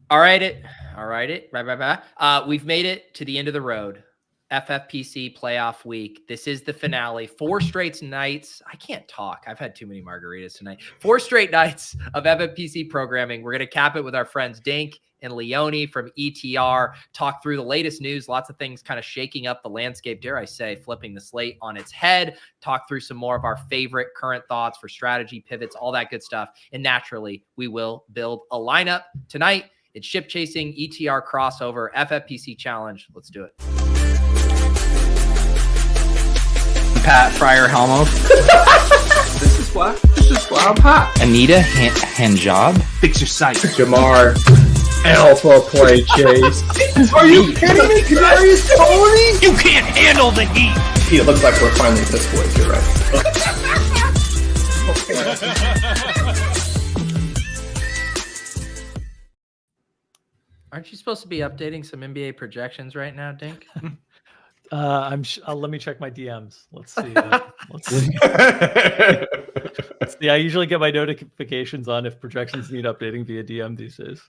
All right. We've made it to the end of the road. FFPC playoff week. This is the finale. 4 straight nights. I can't talk. I've had too many margaritas tonight. 4 straight nights of FFPC programming. We're going to cap it with our friends Dink and Leone from ETR, talk through the latest news, lots of things kind of shaking up the landscape, dare I say, flipping the slate on its head, talk through some more of our favorite current thoughts for strategy pivots, all that good stuff. And naturally, we will build a lineup tonight. It's ship chasing, ETR crossover, FFPC challenge. Let's do it. Pat Fryer Helmo. This is why I'm hot. Anita Hanjob. Fix your sight. Jamar. Alpha play chase. Are you kidding me? Kadarius Toney? You can't handle the heat. It looks like we're finally this boys. You're right. Aren't you supposed to be updating some NBA projections right now, Dink? Let me check my DMs. Let's see. Let's see. I usually get my notifications on if projections need updating via DM these days.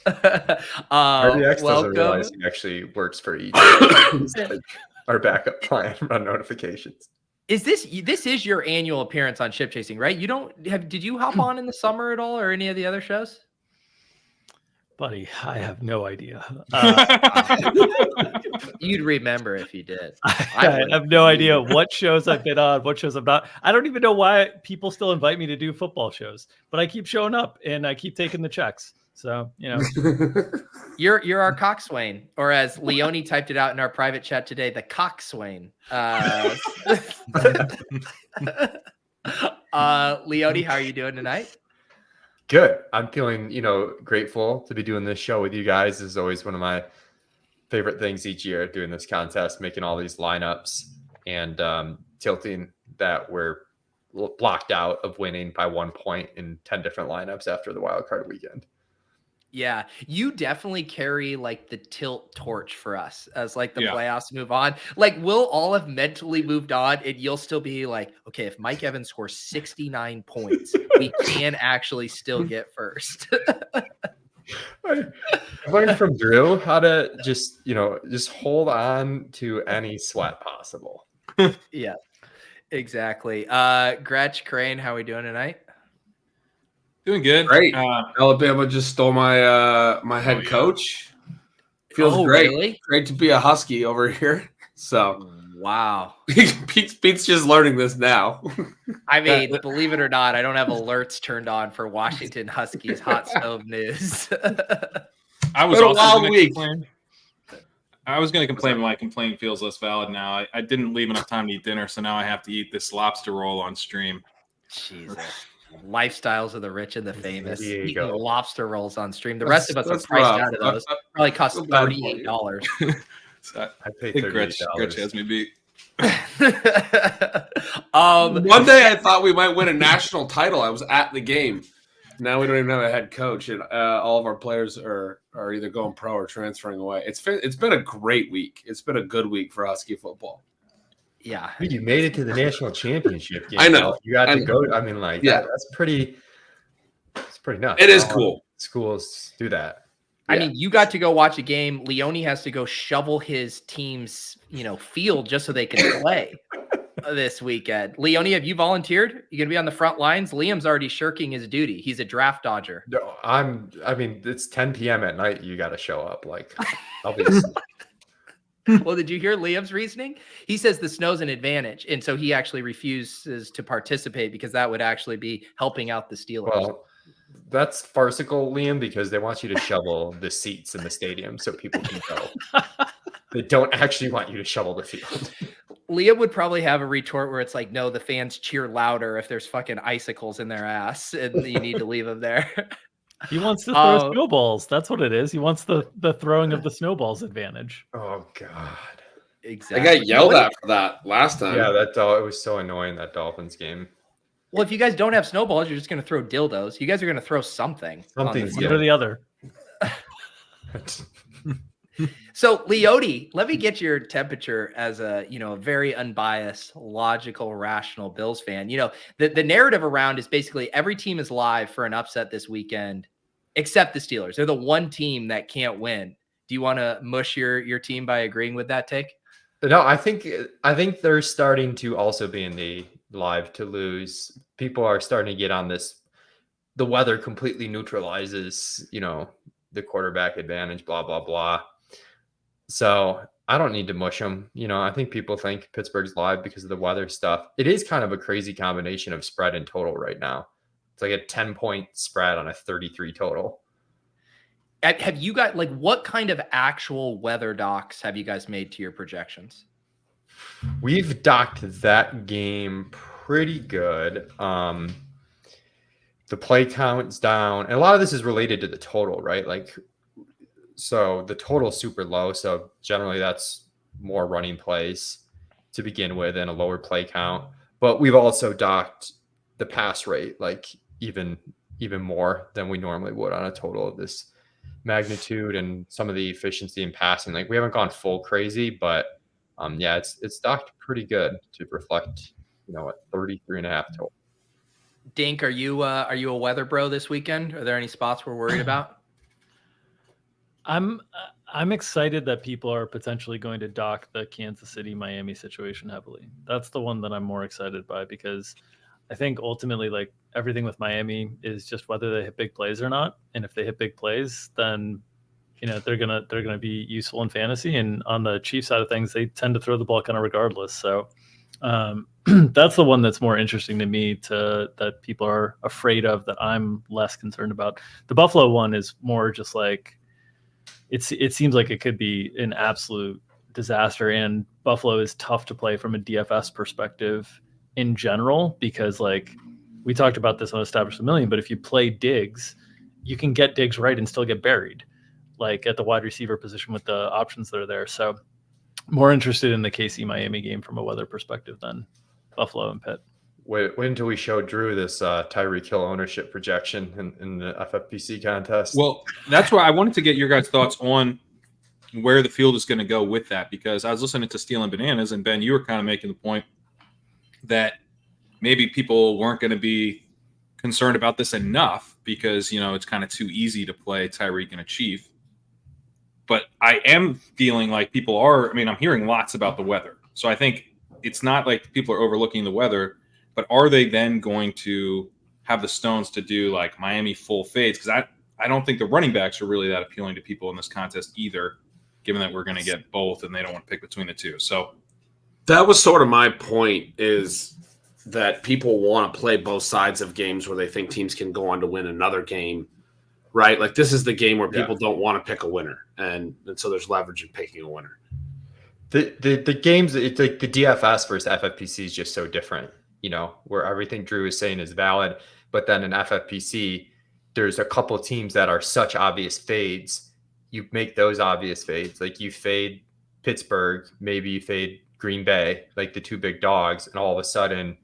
RDX doesn't realize he actually works for each our backup plan on notifications. This is your annual appearance on Ship Chasing, right? Did you hop on in the summer at all or any of the other shows? Buddy, I have no idea. You'd remember if you did. I have no idea what shows I've been on, what shows I'm not. I don't even know why people still invite me to do football shows, but I keep showing up and I keep taking the checks. So, you're our coxswain, or as Leone typed it out in our private chat today, the coxswain. Leone, how are you doing tonight? Good. I'm feeling, grateful to be doing this show with you guys. This is always one of my favorite things each year, doing this contest, making all these lineups and tilting that we're blocked out of winning by 1 point in 10 different lineups after the wild card weekend. Yeah, you definitely carry like the tilt torch for us as like the playoffs move on. Like we'll all have mentally moved on and you'll still be like, okay, if Mike Evans scores 69 points, we can actually still get first. I learned from Drew how to just hold on to any sweat possible. Yeah, exactly. Gretch, Crane, how are we doing tonight? Doing good. Great. Alabama just stole my my head coach. Feels great. Really? Great to be a Husky over here. So wow. Pete's just learning this now. I mean, believe it or not, I don't have alerts turned on for Washington Huskies hot stove news. I was also a wild week. I was going to complain, but my complaint feels less valid now. I didn't leave enough time to eat dinner, so now I have to eat this lobster roll on stream. Jesus. Lifestyles of the rich and the famous. Eating go. Lobster rolls on stream. The rest of us are priced out of those. Probably cost $38. I paid $38. Gretch has me beat. One day I thought we might win a national title. I was at the game. Now we don't even have a head coach, and all of our players are either going pro or transferring away. It's been a great week. It's been a good week for Husky football. Yeah, you made it to the national championship game. I know. You got to go. I mean, that's pretty. It's pretty nuts. It is cool. Schools do that. I mean, you got to go watch a game. Leone has to go shovel his team's, field just so they can play this weekend. Leone, have you volunteered? You gonna be on the front lines? Liam's already shirking his duty. He's a draft dodger. No, it's 10 p.m. at night. You got to show up. Like, I'll be. Well, did you hear Liam's reasoning? He says the snow's an advantage, and so he actually refuses to participate because that would actually be helping out the Steelers. Well, that's farcical, Liam, because they want you to shovel the seats in the stadium so people can go. They don't actually want you to shovel the field. Liam would probably have a retort where it's like, no, the fans cheer louder if there's fucking icicles in their ass, and you need to leave them there. He wants to throw snowballs. That's what it is. He wants the throwing of the snowballs advantage. Oh, God. Exactly. I got yelled at for that last time. Yeah, it was so annoying, that Dolphins game. Well, if you guys don't have snowballs, you're just going to throw dildos. You guys are going to throw something. Something's one or the other. So, Leone, let me get your temperature as a very unbiased, logical, rational Bills fan. The narrative around is basically every team is live for an upset this weekend, except the Steelers. They're the one team that can't win. Do you want to mush your team by agreeing with that take? No, I think they're starting to also be in the live to lose. People are starting to get on this. The weather completely neutralizes, the quarterback advantage, blah, blah, blah. So I don't need to mush them. I think people think Pittsburgh's live because of the weather stuff. It is kind of a crazy combination of spread and total right now. It's like a 10-point spread on a 33 total. Have you got what kind of actual weather docs have you guys made to your projections? We've docked that game pretty good. The play count's down, and a lot of this is related to the total, right? So the total is super low. So generally that's more running plays to begin with and a lower play count. But we've also docked the pass rate, even more than we normally would on a total of this magnitude, and some of the efficiency in passing. We haven't gone full crazy, but it's docked pretty good to reflect, a 33.5 total. Dink, are you a weather bro this weekend? Are there any spots we're worried about? I'm excited that people are potentially going to dock the Kansas City Miami situation heavily. That's the one that I'm more excited by, because I think ultimately everything with Miami is just whether they hit big plays or not. And if they hit big plays, then they're gonna be useful in fantasy. And on the Chiefs side of things, they tend to throw the ball kind of regardless. So that's the one that's more interesting to me, that people are afraid of, that I'm less concerned about. The Buffalo one is more just it seems like it could be an absolute disaster, and Buffalo is tough to play from a DFS perspective in general, because we talked about this on Established a Million, but if you play Diggs, you can get Diggs right and still get buried, at the wide receiver position with the options that are there. So more interested in the KC Miami game from a weather perspective than Buffalo and Pitt. Wait until we show Drew this Tyreek Hill ownership projection in the FFPC contest. Well, that's why I wanted to get your guys' thoughts on where the field is going to go with that, because I was listening to Stealing Bananas, and Ben, you were kind of making the point that maybe people weren't going to be concerned about this enough because, it's kind of too easy to play Tyreek and a Chief. But I am feeling like people are, I'm hearing lots about the weather. So I think it's not like people are overlooking the weather, but are they then going to have the stones to do Miami full fades? Because I don't think the running backs are really that appealing to people in this contest either, given that we're going to get both and they don't want to pick between the two. So that was sort of my point, is that people want to play both sides of games where they think teams can go on to win another game, right? This is the game where people don't want to pick a winner, and so there's leverage in picking a winner. The games, it's the DFS versus FFPC is just so different, where everything Drew is saying is valid, but then in FFPC, there's a couple of teams that are such obvious fades. You make those obvious fades, you fade Pittsburgh, maybe you fade Green Bay, the two big dogs, and all of a sudden,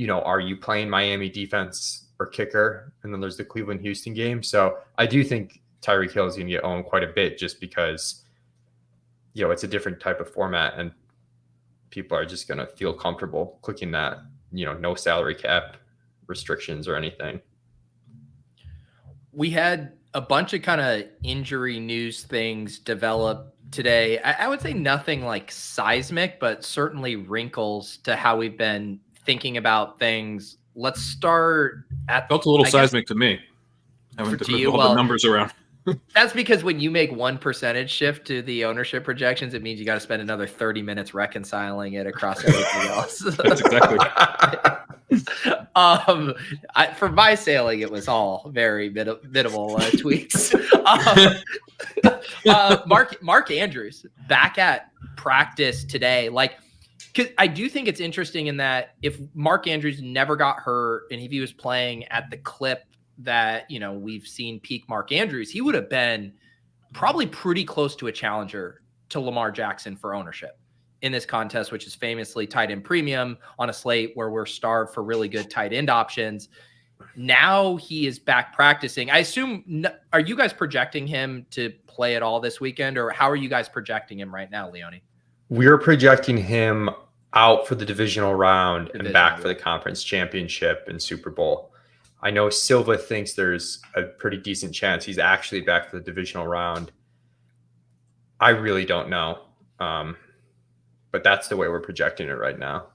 are you playing Miami defense or kicker? And then there's the Cleveland-Houston game. So I do think Tyreek Hill is going to get owned quite a bit, just because, it's a different type of format, and people are just going to feel comfortable clicking that, no salary cap restrictions or anything. We had a bunch of kind of injury news things develop today. I would say nothing seismic, but certainly wrinkles to how we've been thinking about things. Let's start at... Felt a little seismic to me. Having to move all the numbers around. That's because when you make 1% shift to the ownership projections, it means you got to spend another 30 minutes reconciling it across everything else. That's exactly. For my sailing, it was all very minimal tweaks. Mark Andrews back at practice today. Because I do think it's interesting in that if Mark Andrews never got hurt and if he was playing at the clip that, we've seen peak Mark Andrews, he would have been probably pretty close to a challenger to Lamar Jackson for ownership in this contest, which is famously tight end premium on a slate where we're starved for really good tight end options. Now he is back practicing. I assume, are you guys projecting him to play at all this weekend, or how are you guys projecting him right now, Leone? We're projecting him out for the divisional round and back for the conference championship and Super Bowl. I know Silva thinks there's a pretty decent chance he's actually back for the divisional round. I really don't know. But that's the way we're projecting it right now.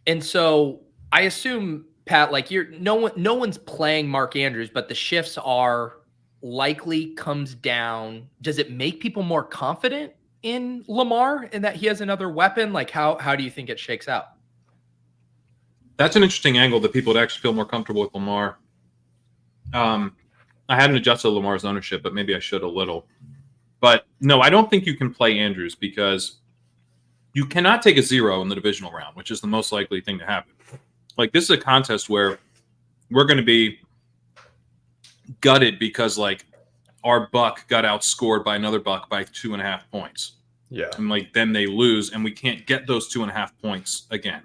And so I assume, Pat, like no one's playing Mark Andrews, but the shifts are likely comes down. Does it make people more confident in Lamar and that he has another weapon? Like how do you think it shakes out? That's an interesting angle that people would actually feel more comfortable with Lamar. I hadn't adjusted Lamar's ownership, but maybe I should a little. But no, I don't think you can play Andrews because you cannot take a 0 in the divisional round, which is the most likely thing to happen. Like, this is a contest where we're going to be gutted because, like, our Buck got outscored by another Buck by 2.5 points. Yeah. And, like, then they lose, and we can't get those 2.5 points again.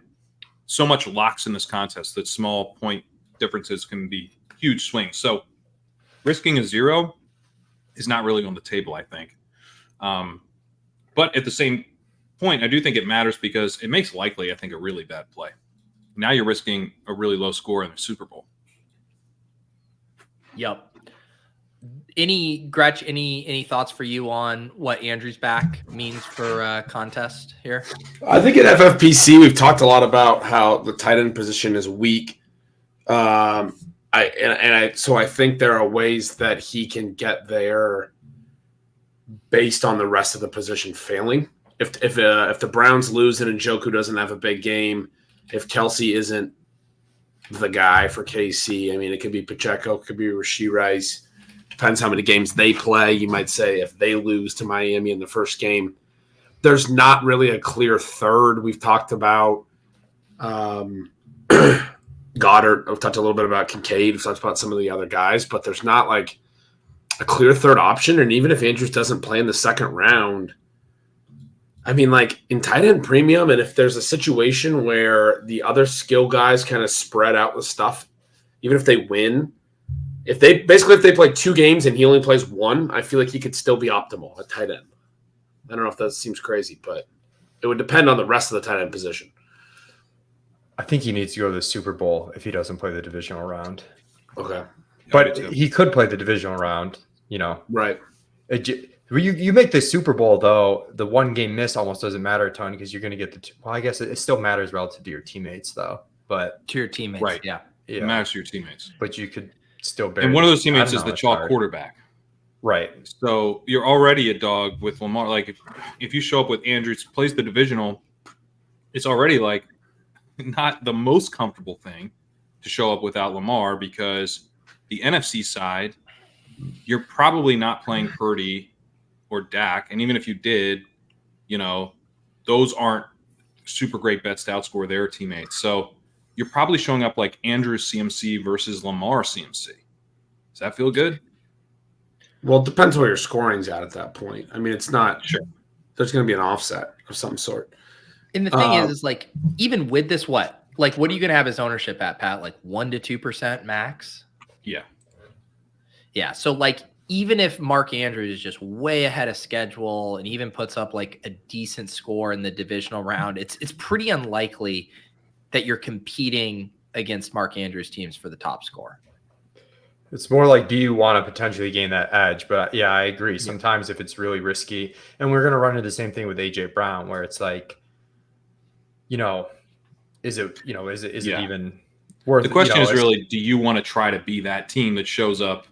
So much locks in this contest that small point differences can be huge swings. So risking a 0 is not really on the table, I think. But at the same point, I do think it matters because it makes likely, I think, a really bad play. Now you're risking a really low score in the Super Bowl. Yep. Gretch, any thoughts for you on what Andrew's back means for contest here? I think at FFPC we've talked a lot about how the tight end position is weak. So I think there are ways that he can get there based on the rest of the position failing. If the Browns lose and Njoku doesn't have a big game, if Kelsey isn't the guy for KC, I mean, it could be Pacheco, it could be Rashee Rice. Depends how many games they play. You might say if they lose to Miami in the first game, there's not really a clear third. We've talked about Goddard. We've talked a little bit about Kincaid. We've talked about some of the other guys, but there's not like a clear third option. And even if Andrews doesn't play in the second round, I mean, like in tight end premium, and if there's a situation where the other skill guys kind of spread out the stuff, even if they win, if they play 2 games and he only plays 1, I feel like he could still be optimal at tight end. I don't know if that seems crazy, but it would depend on the rest of the tight end position. I think he needs to go to the Super Bowl if he doesn't play the divisional round. Okay. But he could play the divisional round, Right. You make the Super Bowl, though, the 1 game miss almost doesn't matter a ton because you're going to get I guess it still matters relative to your teammates, though. But To your teammates, right. Yeah. It matters to your teammates. But you could still barely. And one of those teammates is the chalk quarterback. Right. So you're already a dog with Lamar. Like, if you show up with Andrews, plays the divisional, it's already like not the most comfortable thing to show up without Lamar because the NFC side, you're probably not playing Purdy or Dak. And even if you did, those aren't super great bets to outscore their teammates. So you're probably showing up like Andrews CMC versus Lamar CMC. Does that feel good? Well, it depends where your scoring's at that point. I mean, it's not sure. There's going to be an offset of some sort. And the thing is like, even with this, what are you going to have his ownership at, Pat? Like 1 to 2% max? Yeah. Yeah. So like, even if Mark Andrews is just way ahead of schedule and even puts up like a decent score in the divisional round, it's pretty unlikely that you're competing against Mark Andrews teams for the top score. It's more like, do you want to potentially gain that edge? But yeah, I agree. Sometimes if it's really risky, and we're going to run into the same thing with AJ Brown, where it's like, is it even worth? The question is really, do you want to try to be that team that shows up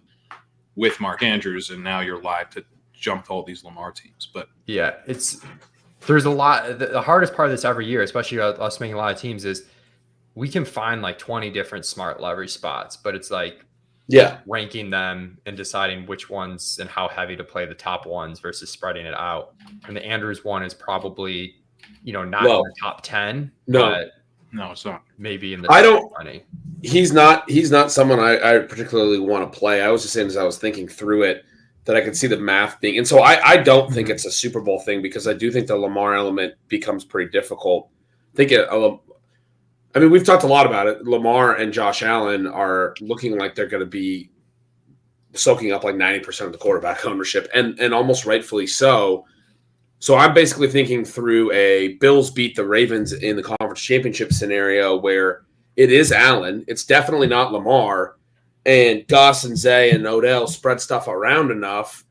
with Mark Andrews, and now you're live to jump to all these Lamar teams? But yeah, there's a lot. The hardest part of this every year, especially us making a lot of teams, is we can find like 20 different smart leverage spots, but it's like, ranking them and deciding which ones and how heavy to play the top ones versus spreading it out. And the Andrews one is probably, not in the top 10. No, it's not. Maybe in the top 20. He's not someone I particularly want to play. I was just saying, as I was thinking through it, that I could see the math being. And so I don't think it's a Super Bowl thing because I do think the Lamar element becomes pretty difficult. I mean, we've talked a lot about it. Lamar and Josh Allen are looking like they're going to be soaking up like 90% of the quarterback ownership, and almost rightfully so. So I'm basically thinking through a Bills beat the Ravens in the conference championship scenario where it is Allen. It's definitely not Lamar. And Gus and Zay and Odell spread stuff around enough,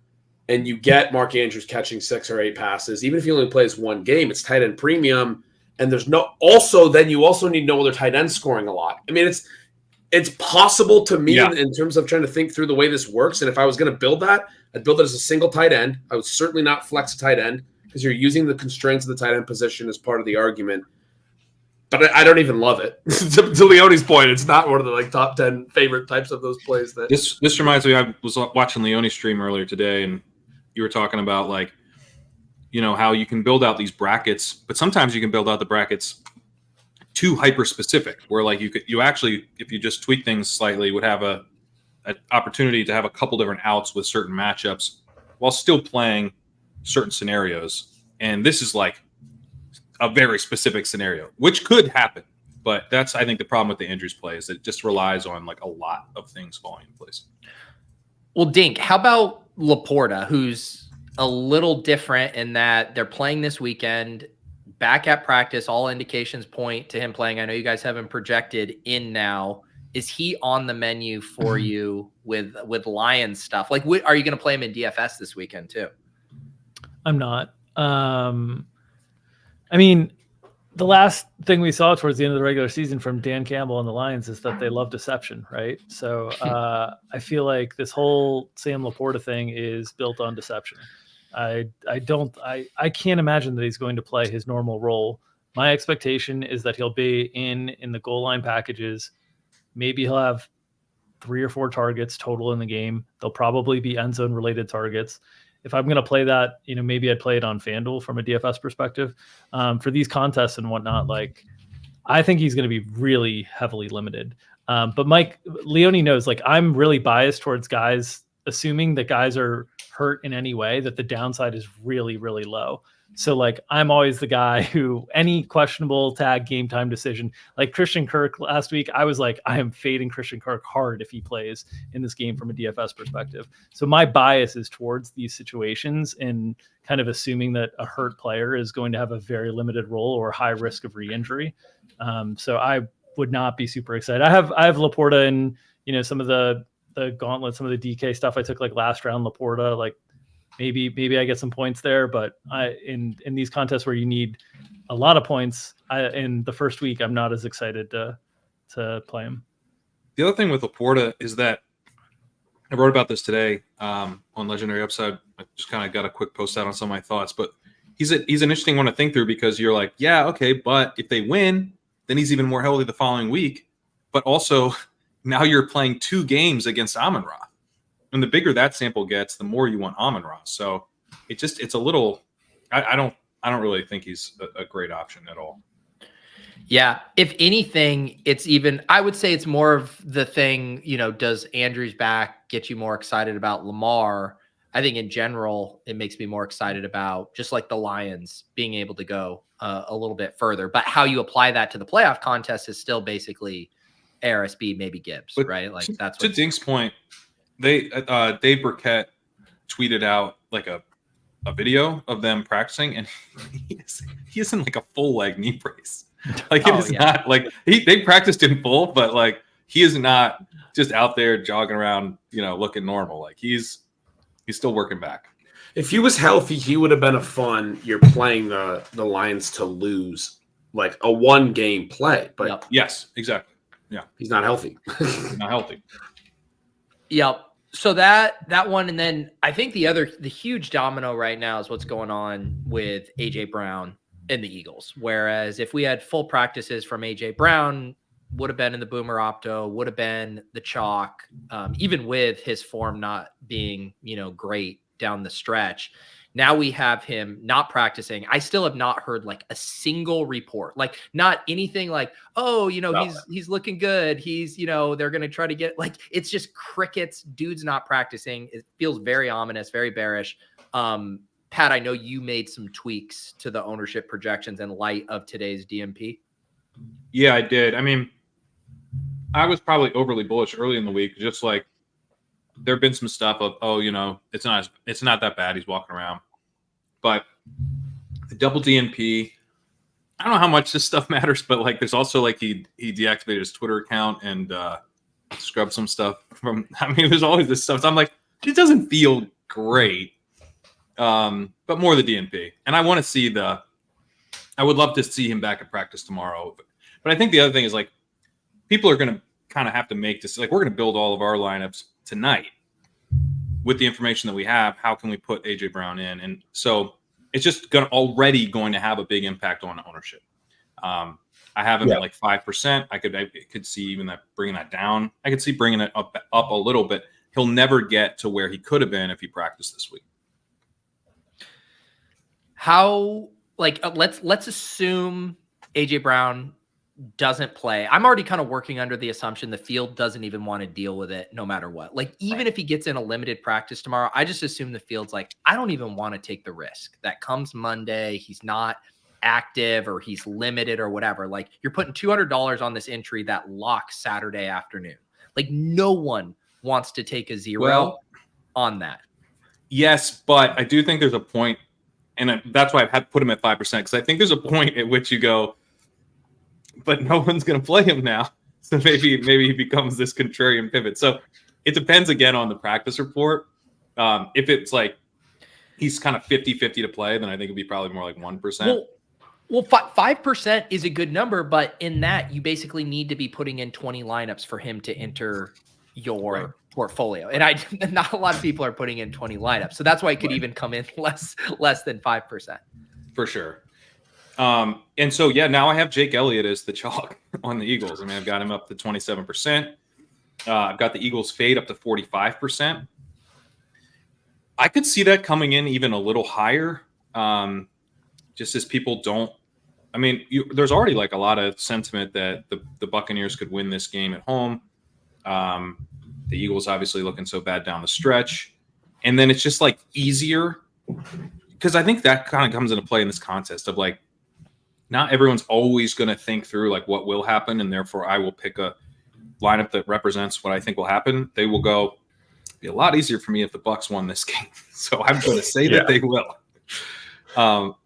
and you get Mark Andrews catching 6 or 8 passes. Even if he only plays one game, it's tight end premium. And there's no – also, then you also need no other tight end scoring a lot. I mean, it's possible to me in terms of trying to think through the way this works. And if I was going to build that, I'd build it as a single tight end. I would certainly not flex a tight end because you're using the constraints of the tight end position as part of the argument. But I don't even love it. to Leone's point, it's not one of the top 10 favorite types of those plays. That This reminds me, I was watching Leone's stream earlier today, and you were talking about how you can build out these brackets, but sometimes you can build out the brackets too hyper specific, where you actually, if you just tweak things slightly, would have an opportunity to have a couple different outs with certain matchups while still playing certain scenarios. And this is a very specific scenario, which could happen. But that's, I think, the problem with the Andrews play is it just relies on a lot of things falling in place. Well, Dink, how about LaPorta, who's a little different in that they're playing this weekend, back at practice, all indications point to him playing. I know you guys have him projected in now. Is he on the menu for you with Lions stuff? Are you going to play him in DFS this weekend too? I'm not. I mean, the last thing we saw towards the end of the regular season from Dan Campbell and the Lions is that they love deception, right? So I feel like this whole Sam LaPorta thing is built on deception. I can't imagine that he's going to play his normal role. My expectation is that he'll be in the goal line packages. Maybe he'll have 3 or 4 targets total in the game. They'll probably be end zone related targets. If I'm going to play that, maybe I'd play it on FanDuel from a DFS perspective. For these contests and whatnot, I think he's going to be really heavily limited. But Mike, Leone knows, I'm really biased towards guys, assuming that guys are hurt in any way, that the downside is really, really low. So I'm always the guy who any questionable tag game time decision, like Christian Kirk last week, I was I am fading Christian Kirk hard if he plays in this game from a DFS perspective. So my bias is towards these situations and kind of assuming that a hurt player is going to have a very limited role or high risk of re-injury. So I would not be super excited. I have LaPorta in, some of the gauntlet, some of the DK stuff I took last round LaPorta, maybe I get some points there, but in these contests where you need a lot of points in the first week, I'm not as excited to play him. The other thing with LaPorta is that I wrote about this today on Legendary Upside. I just kind of got a quick post out on some of my thoughts, but he's an interesting one to think through because you're yeah, okay, but if they win, then he's even more healthy the following week. But also now you're playing 2 games against Amon-Ra. And the bigger that sample gets, the more you want Amon-Ra. So it's a little. I don't really think he's a great option at all. Yeah, if anything, I would say it's more of the thing. Does Andrews back get you more excited about Lamar? I think in general, it makes me more excited about just the Lions being able to go a little bit further. But how you apply that to the playoff contest is still basically ARSB, maybe Gibbs, but right? That's to Dink's point. Dave Burkett tweeted out a video of them practicing, and he is in a full leg knee brace. Not they practiced in full, but he is not just out there jogging around, looking normal. He's still working back. If he was healthy, he would have been a fun. You're playing the Lions to lose, a 1-game play. But yes, exactly. Yeah, he's not healthy. He's not healthy. Yep. So that one, and then I think the huge domino right now is what's going on with AJ Brown and the Eagles. Whereas if we had full practices from AJ Brown, would have been in the Boomer Opto, would have been the chalk, even with his form not being great down the stretch. Now we have him not practicing. I still have not heard a single report, not anything he's looking good. He's, they're going to try to get it's just crickets, dudes not practicing. It feels very ominous, very bearish. Pat, I know you made some tweaks to the ownership projections in light of today's DMP. Yeah, I did. I mean, I was probably overly bullish early in the week. Just there have been some stuff of, it's not that bad. He's walking around. But the double DNP, I don't know how much this stuff matters, but like there's also like he deactivated his Twitter account and scrubbed some stuff from. I mean, there's always this stuff. So I'm like, it doesn't feel great, but more the DNP, and I want to see the. I would love to see him back at practice tomorrow, but I think the other thing is like people are going to kind of have to make this. Like we're going to build all of our lineups tonight with the information that we have. How can we put AJ Brown in? And so it's just already going to have a big impact on ownership. I have him at like 5%. I could see even that bringing that down. I could see bringing it up a little bit. He'll never get to where he could have been if he practiced this week. How let's assume AJ Brown doesn't play. I'm already kind of working under the assumption the field doesn't even want to deal with it no matter what. Like even if he gets in a limited practice tomorrow, I just assume the field's like, I don't even want to take the risk that comes Monday. He's not active or he's limited or whatever. Like you're putting $200 on this entry that locks Saturday afternoon. Like no one wants to take a zero on that. Yes, but I do think there's a point, and that's why I've had to put him at 5%, because I think there's a point at which you go, but no one's going to play him now. So maybe he becomes this contrarian pivot. So it depends again on the practice report. If it's like he's kind of 50-50 to play, then I think it'd be probably more like 1%. Well, 5% is a good number, but in that you basically need to be putting in 20 lineups for him to enter your portfolio. And not a lot of people are putting in 20 lineups. So that's why it could even come in less than 5%. For sure. And so, now I have Jake Elliott as the chalk on the Eagles. I mean, I've got him up to 27%. I've got the Eagles fade up to 45%. I could see that coming in even a little higher. Just as people don't, I mean, there's already like a lot of sentiment that the Buccaneers could win this game at home. The Eagles obviously looking so bad down the stretch. And then it's just like easier because I think that kind of comes into play in this contest of like, not everyone's always going to think through like what will happen. And therefore I will pick a lineup that represents what I think will happen. They will go, it'd be a lot easier for me if the Bucs won this game. So I'm going to say that they will.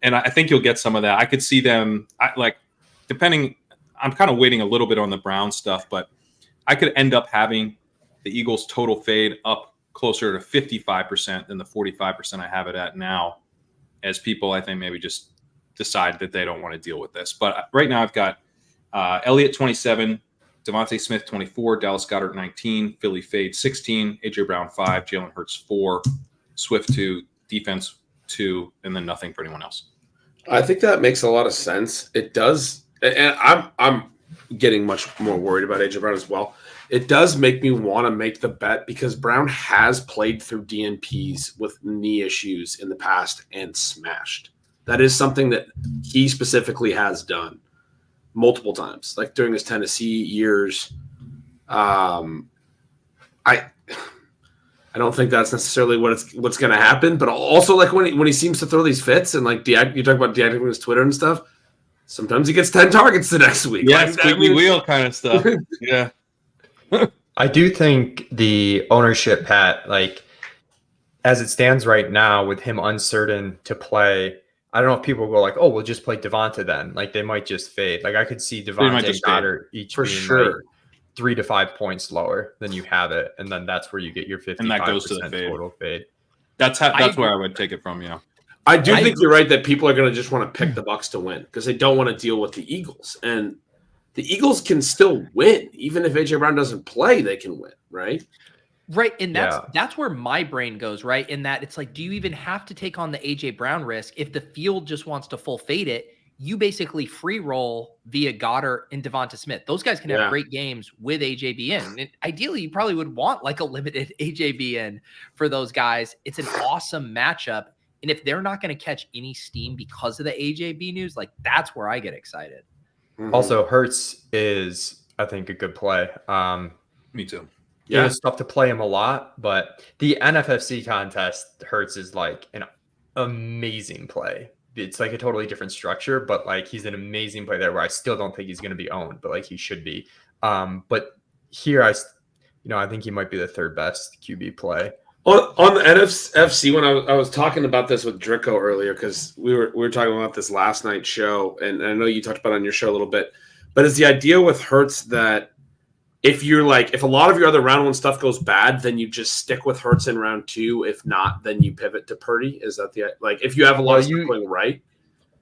And I think you'll get some of that. I could see them depending, I'm kind of waiting a little bit on the Brown stuff, but I could end up having the Eagles total fade up closer to 55% than the 45% I have it at now, as people, I think, maybe just decide that they don't want to deal with this. But right now I've got Elliott 27, Devontae Smith 24, Dallas Goedert 19, Philly fade 16, AJ Brown 5, Jalen Hurts 4, Swift 2, defense 2, and then nothing for anyone else. I think that makes a lot of sense. It does, and I'm getting much more worried about AJ Brown as well. It does make me want to make the bet because Brown has played through DNPs with knee issues in the past and smashed. That is something that he specifically has done multiple times, like during his Tennessee years. I don't think that's necessarily what's going to happen, but also like when he seems to throw these fits and like you talk about deactivating his Twitter and stuff. Sometimes he gets 10 targets the next week. Yeah, squeaky wheel kind of stuff. Yeah. I do think the ownership, Pat, like as it stands right now with him uncertain to play, I don't know if people go like, oh, we'll just play Devonta then. Like they might just fade. Like I could see Devonta and Goddard each for being sure like 3 to 5 points lower than you have it. And then that's where you get your 55% and that goes to the fade. Total fade. That's where I would take it from, I do think you're right that people are going to just want to pick the Bucs to win because they don't want to deal with the Eagles. And the Eagles can still win. Even if AJ Brown doesn't play, they can win, right? Right. And that's where my brain goes, right? In that it's like, do you even have to take on the AJ Brown risk? If the field just wants to full fade it, you basically free roll via Goddard and Devonta Smith. Those guys can have great games with AJB in. And ideally, you probably would want like a limited AJB in for those guys. It's an awesome matchup. And if they're not going to catch any steam because of the AJB news, like that's where I get excited. Mm-hmm. Also, Hurts is, I think, a good play. Me too. Yeah, it's tough to play him a lot, but the NFFC contest, Hurts is like an amazing play. It's like a totally different structure, but like he's an amazing play there where I still don't think he's going to be owned, but like he should be. But here, I think he might be the third best QB play. On the NFC, when I was talking about this with Drico earlier, because we were talking about this last night's show, and I know you talked about it on your show a little bit, but is the idea with Hurts that if a lot of your other round one stuff goes bad, then you just stick with Hurts in round two. If not, then you pivot to Purdy. Is that if you have a lot of stuff going right?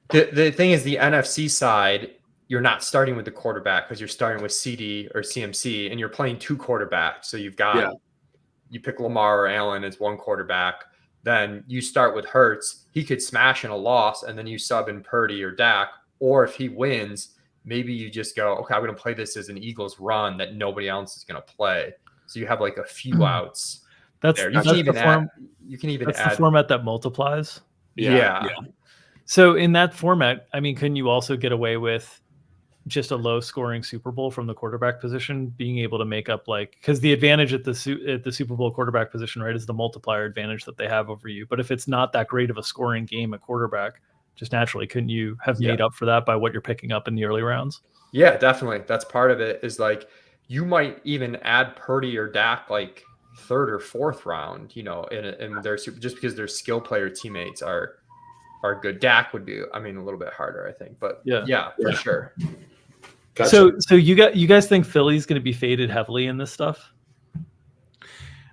The thing is, the NFC side, you're not starting with the quarterback because you're starting with CD or CMC, and you're playing two quarterbacks. So you've got you pick Lamar or Allen as one quarterback. Then you start with Hurts. He could smash in a loss, and then you sub in Purdy or Dak. Or if he wins, maybe you just go, okay, I'm going to play this as an Eagles run that nobody else is going to play. So you have like a few outs. There. You can even add the format that multiplies. Yeah. So in that format, I mean, couldn't you also get away with just a low-scoring Super Bowl from the quarterback position, being able to make up because the advantage at the Super Bowl quarterback position, right, is the multiplier advantage that they have over you. But if it's not that great of a scoring game at quarterback, just naturally, couldn't you have made up for that by what you're picking up in the early rounds? Yeah, definitely. That's part of it. Is you might even add Purdy or Dak third or fourth round, in their super, just because their skill player teammates are good. Dak would be, a little bit harder, I think, but yeah, for sure. Gotcha. So you guys think Philly's going to be faded heavily in this stuff?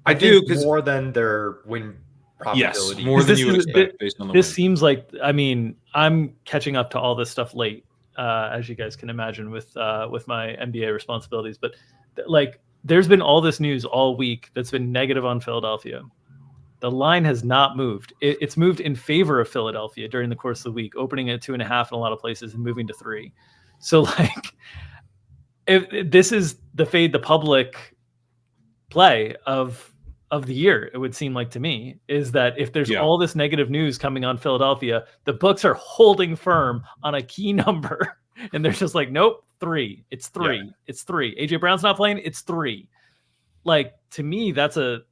I do, because more than their win probability. Yes, more than you would expect based on the this win. Seems like, I'm catching up to all this stuff late, as you guys can imagine with my NBA responsibilities. But there's been all this news all week that's been negative on Philadelphia. The line has not moved. It's moved in favor of Philadelphia during the course of the week, opening at 2.5 in a lot of places and moving to 3. So if this is the fade the public play of the year, it would seem like to me, is that if there's all this negative news coming on Philadelphia, the books are holding firm on a key number, and they're just nope, 3. It's 3. Yeah. It's 3. AJ Brown's not playing. It's 3. To me, that's a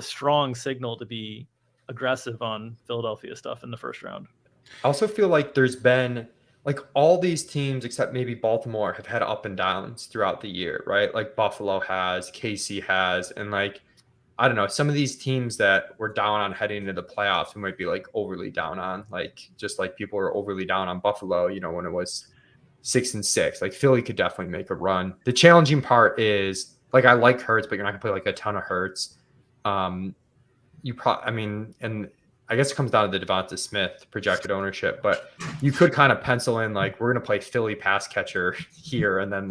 strong signal to be aggressive on Philadelphia stuff in the first round. I also feel like there's been all these teams except maybe Baltimore have had up and downs throughout the year, right? Buffalo has, KC has, and I don't know, some of these teams that were down on heading into the playoffs, we might be overly down on, just people were overly down on Buffalo, when it was 6-6. Philly could definitely make a run. The challenging part is I like Hurts, but you're not gonna play a ton of Hurts. And I guess it comes down to the Devonta Smith projected ownership, but you could kind of pencil in we're going to play Philly pass catcher here, and then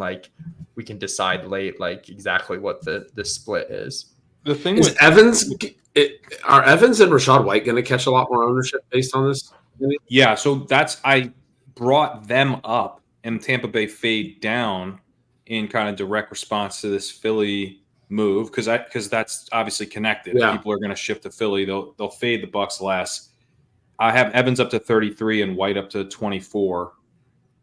we can decide late exactly what the split is. The thing is, Evans are Evans and Rachaad White going to catch a lot more ownership based on this? Yeah, so I brought them up and Tampa Bay fade down in kind of direct response to this Philly move, because that's obviously connected. Yeah. People are going to shift to Philly. They'll fade the Bucs less. I have Evans up to 33 and White up to 24.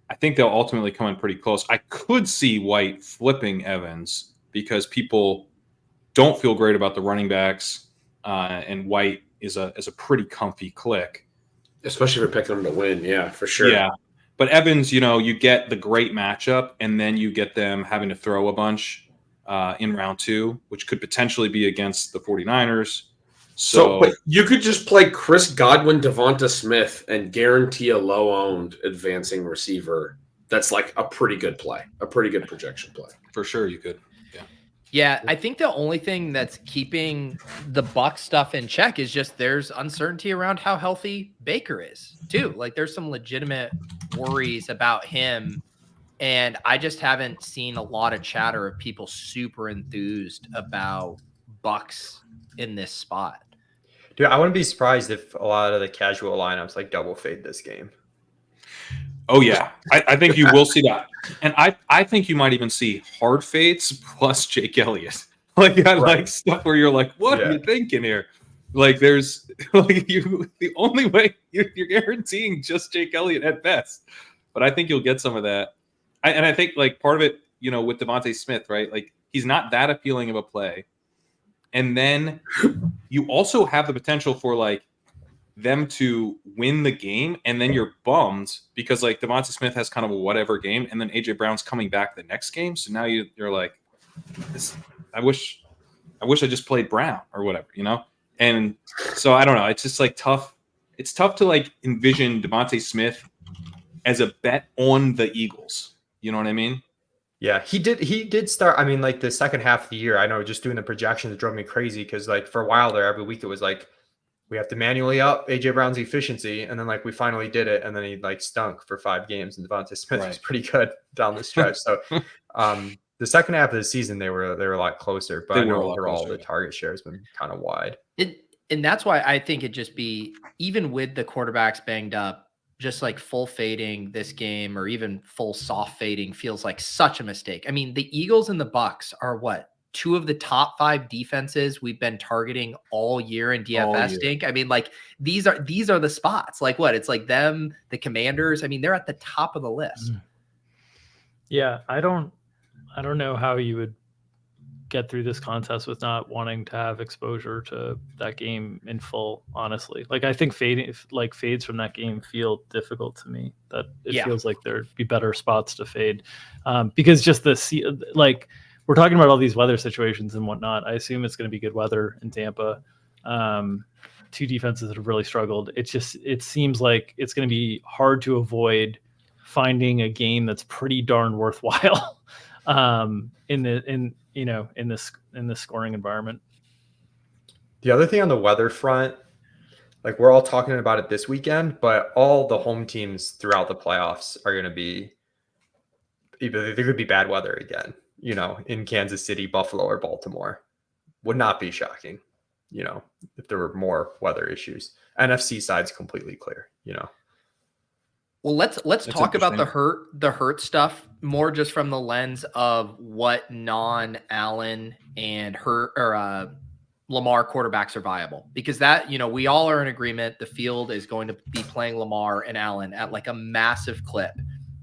I think they'll ultimately come in pretty close. I could see White flipping Evans because people don't feel great about the running backs, and White is a pretty comfy click, especially if you're picking them to win. Yeah, for sure. Yeah, but Evans, you get the great matchup, and then you get them having to throw a bunch in round 2, which could potentially be against the 49ers. But you could just play Chris Godwin, Devonta Smith, and guarantee a low-owned advancing receiver. That's a pretty good play, a pretty good projection play. For sure, you could. Yeah, I think the only thing that's keeping the Bucs stuff in check is just there's uncertainty around how healthy Baker is, too. There's some legitimate worries about him. And I just haven't seen a lot of chatter of people super enthused about Bucs in this spot. Dude, I wouldn't be surprised if a lot of the casual lineups double fade this game. Oh, yeah. I think you will see that. And I think you might even see hard fades plus Jake Elliott. Like stuff where you're what are you thinking here? There's the only way you're guaranteeing just Jake Elliott at best. But I think you'll get some of that. I think part of it, with Devonta Smith, right? He's not that appealing of a play. And then you also have the potential for them to win the game, and then you're bummed because Devonta Smith has kind of a whatever game, and then AJ Brown's coming back the next game. So now you're I wish I just played Brown or whatever, And so I don't know. It's just like tough. It's tough to like envision Devontae Smith as a bet on the Eagles. You know what I mean? Yeah, he did start. I mean, like the second half of the year, I know just doing the projections drove me crazy because like for a while there, every week it was like we have to manually up AJ Brown's efficiency, and then like we finally did it, and then he like stunk for 5 games, and Devontae Smith was pretty good down the stretch. So the second half of the season they were a lot closer, but I know overall the target share has been kind of wide. And that's why I think it'd just be, even with the quarterbacks banged up, just like full fading this game or even full soft fading feels like such a mistake. I mean, the Eagles and the Bucs are what? 2 of the top 5 defenses we've been targeting all year in DFS, Dink. I mean, like these are the spots. Like what? It's like them, the Commanders. I mean, they're at the top of the list. Yeah, I don't know how you would get through this contest with not wanting to have exposure to that game in full, honestly. Like I think fades from that game feel difficult to me. That it feels like there'd be better spots to fade. Because just like we're talking about all these weather situations and whatnot. I assume it's going to be good weather in Tampa. 2 defenses that have really struggled. It seems like it's going to be hard to avoid finding a game that's pretty darn worthwhile in this scoring environment. The other thing on the weather front, like we're all talking about it this weekend, but all the home teams throughout the playoffs are going to be either there could be bad weather again, in Kansas City, Buffalo, or Baltimore. Would not be shocking, if there were more weather issues. NFC side's completely clear, Well, let's talk about the hurt stuff more just from the lens of what non-Allen and Lamar quarterbacks are viable, because that, we all are in agreement. The field is going to be playing Lamar and Allen at like a massive clip.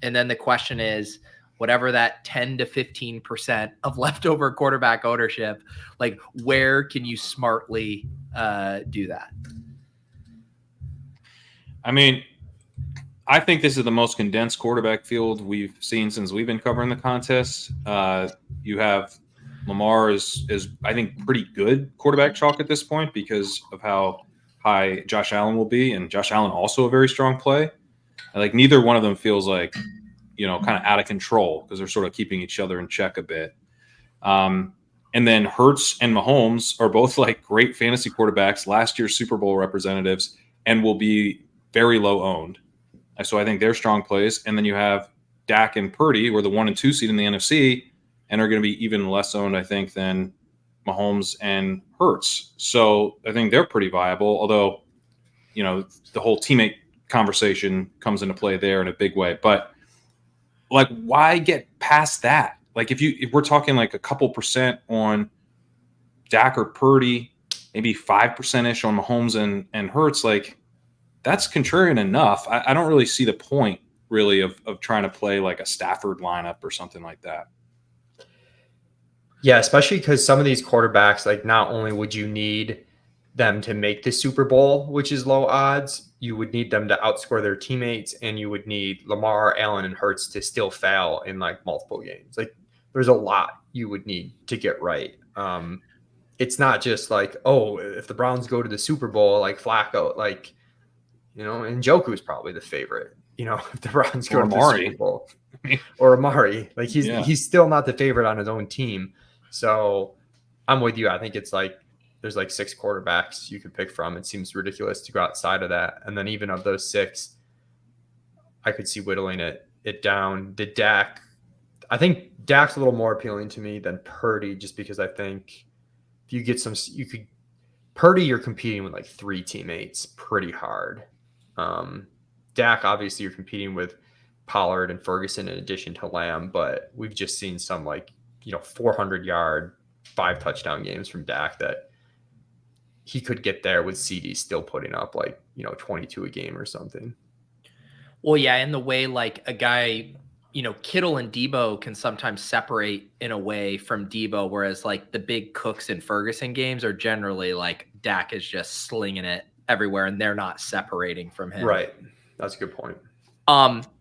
And then the question is, whatever that 10 to 15% of leftover quarterback ownership, like where can you smartly do that? I mean, I think this is the most condensed quarterback field we've seen since we've been covering the contest. You have Lamar is I think pretty good quarterback chalk at this point because of how high Josh Allen will be, and Josh Allen also a very strong play. Like neither one of them feels like kind of out of control because they're sort of keeping each other in check a bit. And then Hurts and Mahomes are both like great fantasy quarterbacks, last year's Super Bowl representatives, and will be very low owned. So I think they're strong plays. And then you have Dak and Purdy, who are the 1 and 2 seed in the NFC, and are going to be even less owned, I think, than Mahomes and Hurts. So I think they're pretty viable, although, the whole teammate conversation comes into play there in a big way. But like, why get past that? Like if we're talking like a couple percent on Dak or Purdy, maybe 5%-ish on Mahomes and Hurts, like that's contrarian enough. I don't really see the point really of trying to play like a Stafford lineup or something like that. Yeah, especially because some of these quarterbacks, like not only would you need them to make the Super Bowl, which is low odds, you would need them to outscore their teammates, and you would need Lamar, Allen, and Hurts to still fail in like multiple games. Like there's a lot you would need to get right. It's not just like, oh, if the Browns go to the Super Bowl, like Flacco, like, and Njoku's probably the favorite, if the Browns go to the Super Bowl. Or Amari. Like he's still not the favorite on his own team. So I'm with you. I think it's like there's like 6 quarterbacks you could pick from. It seems ridiculous to go outside of that. And then even of those 6, I could see whittling it down. I think Dak's a little more appealing to me than Purdy, just because I think if you get Purdy, you're competing with like 3 teammates pretty hard. Dak, obviously you're competing with Pollard and Ferguson in addition to Lamb, but we've just seen some 400-yard, 5 touchdown games from Dak that he could get there with CD still putting up 22 a game or something. Well, yeah, in the way like a guy, Kittle and Debo can sometimes separate in a way from Debo, whereas like the big Cooks and Ferguson games are generally like Dak is just slinging it everywhere and they're not separating from him. Right. That's a good point.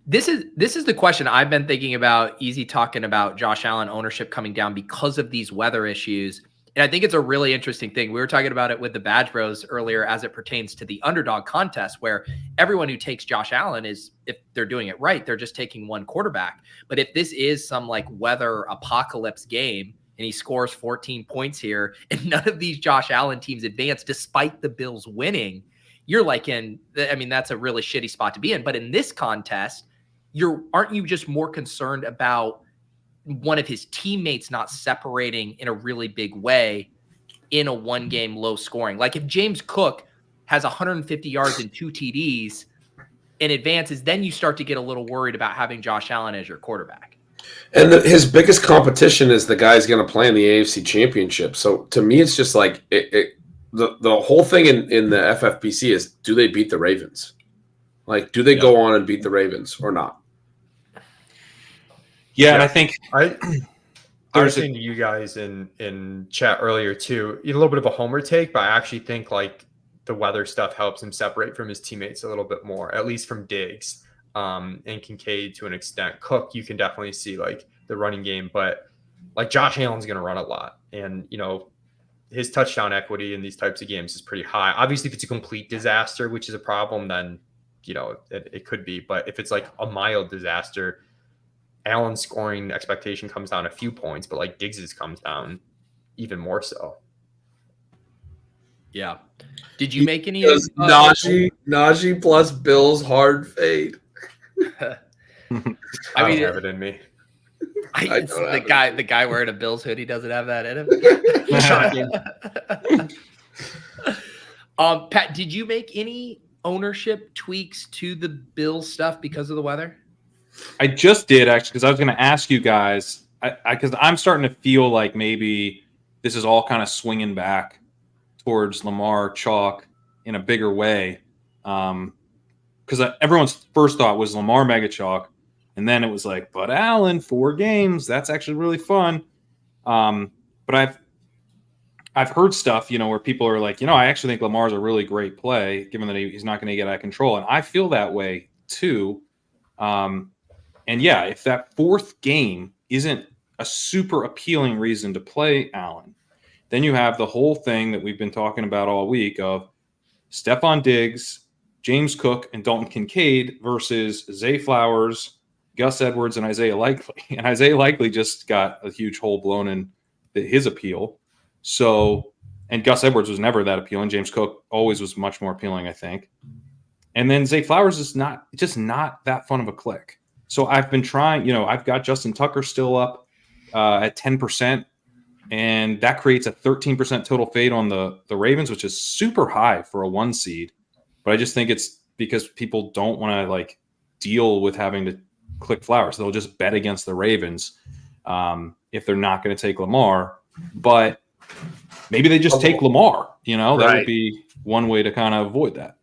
This is the question I've been thinking about, Easy talking about Josh Allen ownership coming down because of these weather issues. And I think it's a really interesting thing. We were talking about it with the Badge Bros earlier as it pertains to the underdog contest, where everyone who takes Josh Allen is, if they're doing it right, they're just taking one quarterback. But if this is some like weather apocalypse game and he scores 14 points here and none of these Josh Allen teams advance despite the Bills winning, you're like that's a really shitty spot to be in. But in this contest, aren't you just more concerned about one of his teammates not separating in a really big way in a one-game low scoring? Like if James Cook has 150 yards and 2 TDs and advances, then you start to get a little worried about having Josh Allen as your quarterback. And his biggest competition is the guy's going to play in the AFC Championship. So to me, it's just like the whole thing in the FFPC is, do they beat the Ravens? Like, do they go on and beat the Ravens or not? Yeah, and I think I was saying to you guys in chat earlier too, a little bit of a homer take, but I actually think like the weather stuff helps him separate from his teammates a little bit more, at least from Diggs and Kincaid to an extent. Cook, you can definitely see like the running game, but like Josh Allen's going to run a lot, and his touchdown equity in these types of games is pretty high. Obviously, if it's a complete disaster, which is a problem, then it could be. But if it's like a mild disaster, Allen's scoring expectation comes down a few points, but like Diggs's comes down even more so. Yeah. Did you make any? Najee plus Bills hard fade. I don't have it in me. The guy wearing a Bills hoodie doesn't have that in him. Pat, did you make any ownership tweaks to the Bills stuff because of the weather? I just did, actually, because I was going to ask you guys, because I'm starting to feel like maybe this is all kind of swinging back towards Lamar chalk in a bigger way. Because everyone's first thought was Lamar mega chalk, and then it was like, but Allen, 4 games, that's actually really fun. But I've heard stuff, where people are like, I actually think Lamar's a really great play, given that he's not going to get out of control. And I feel that way too. And yeah, if that 4th game isn't a super appealing reason to play Allen, then you have the whole thing that we've been talking about all week of Stephon Diggs, James Cook, and Dalton Kincaid versus Zay Flowers, Gus Edwards, and Isaiah Likely. And Isaiah Likely just got a huge hole blown in his appeal. So, and Gus Edwards was never that appealing. James Cook always was much more appealing, I think. And then Zay Flowers is just not that fun of a click. So I've been trying, I've got Justin Tucker still up at 10%, and that creates a 13% total fade on the Ravens, which is super high for a 1 seed. But I just think it's because people don't want to like deal with having to click Flowers. They'll just bet against the Ravens if they're not going to take Lamar. But maybe they just take Lamar, that would be one way to kind of avoid that.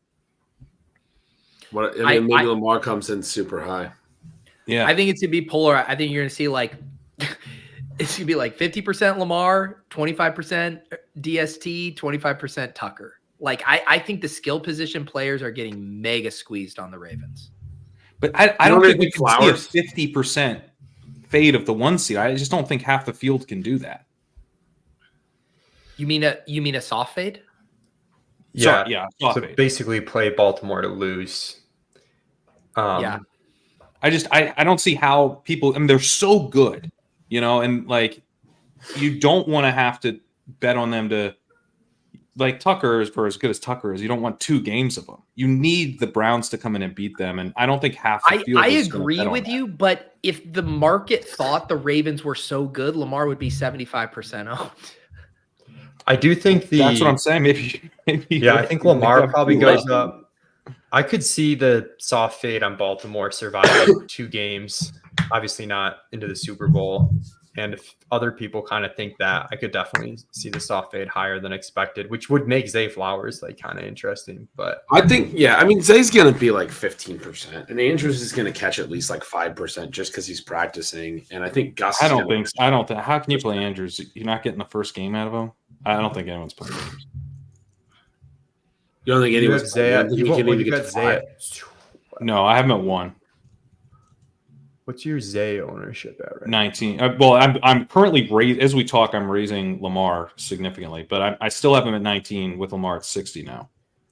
Maybe Lamar comes in super high. Yeah, I think it's gonna be polar. I think you're gonna see like it's gonna be like 50% Lamar, 25% DST, 25% Tucker. Like I think the skill position players are getting mega squeezed on the Ravens. But I don't think we can see a 50% fade of the 1 seed. I just don't think half the field can do that. You mean a soft fade? Yeah, soft so fade. Basically play Baltimore to lose. Yeah. I don't see how people, they're so good, and like you don't want to have to bet on them to, like Tucker is for as good as Tucker is. You don't want 2 games of them. You need the Browns to come in and beat them, and I don't think half the field. I agree with you, but if the market thought the Ravens were so good, Lamar would be 75% owned. I do think that's what I'm saying. Maybe I think Lamar probably goes up. I could see the soft fade on Baltimore surviving 2 games, obviously not into the Super Bowl. And if other people kind of think that, I could definitely see the soft fade higher than expected, which would make Zay Flowers like kind of interesting. But I think, Zay's going to be like 15%, and Andrews is going to catch at least like 5% just because he's practicing. And I think Gus. I don't think. How can you play Andrews? You're not getting the first game out of him. I don't think anyone's playing Andrews. You don't think anyone's Zay? You got Zay? No, I have him at 1. What's your Zay ownership at right 19. Well, I'm currently as we talk, I'm raising Lamar significantly, but I still have him at 19 with Lamar at 60 now.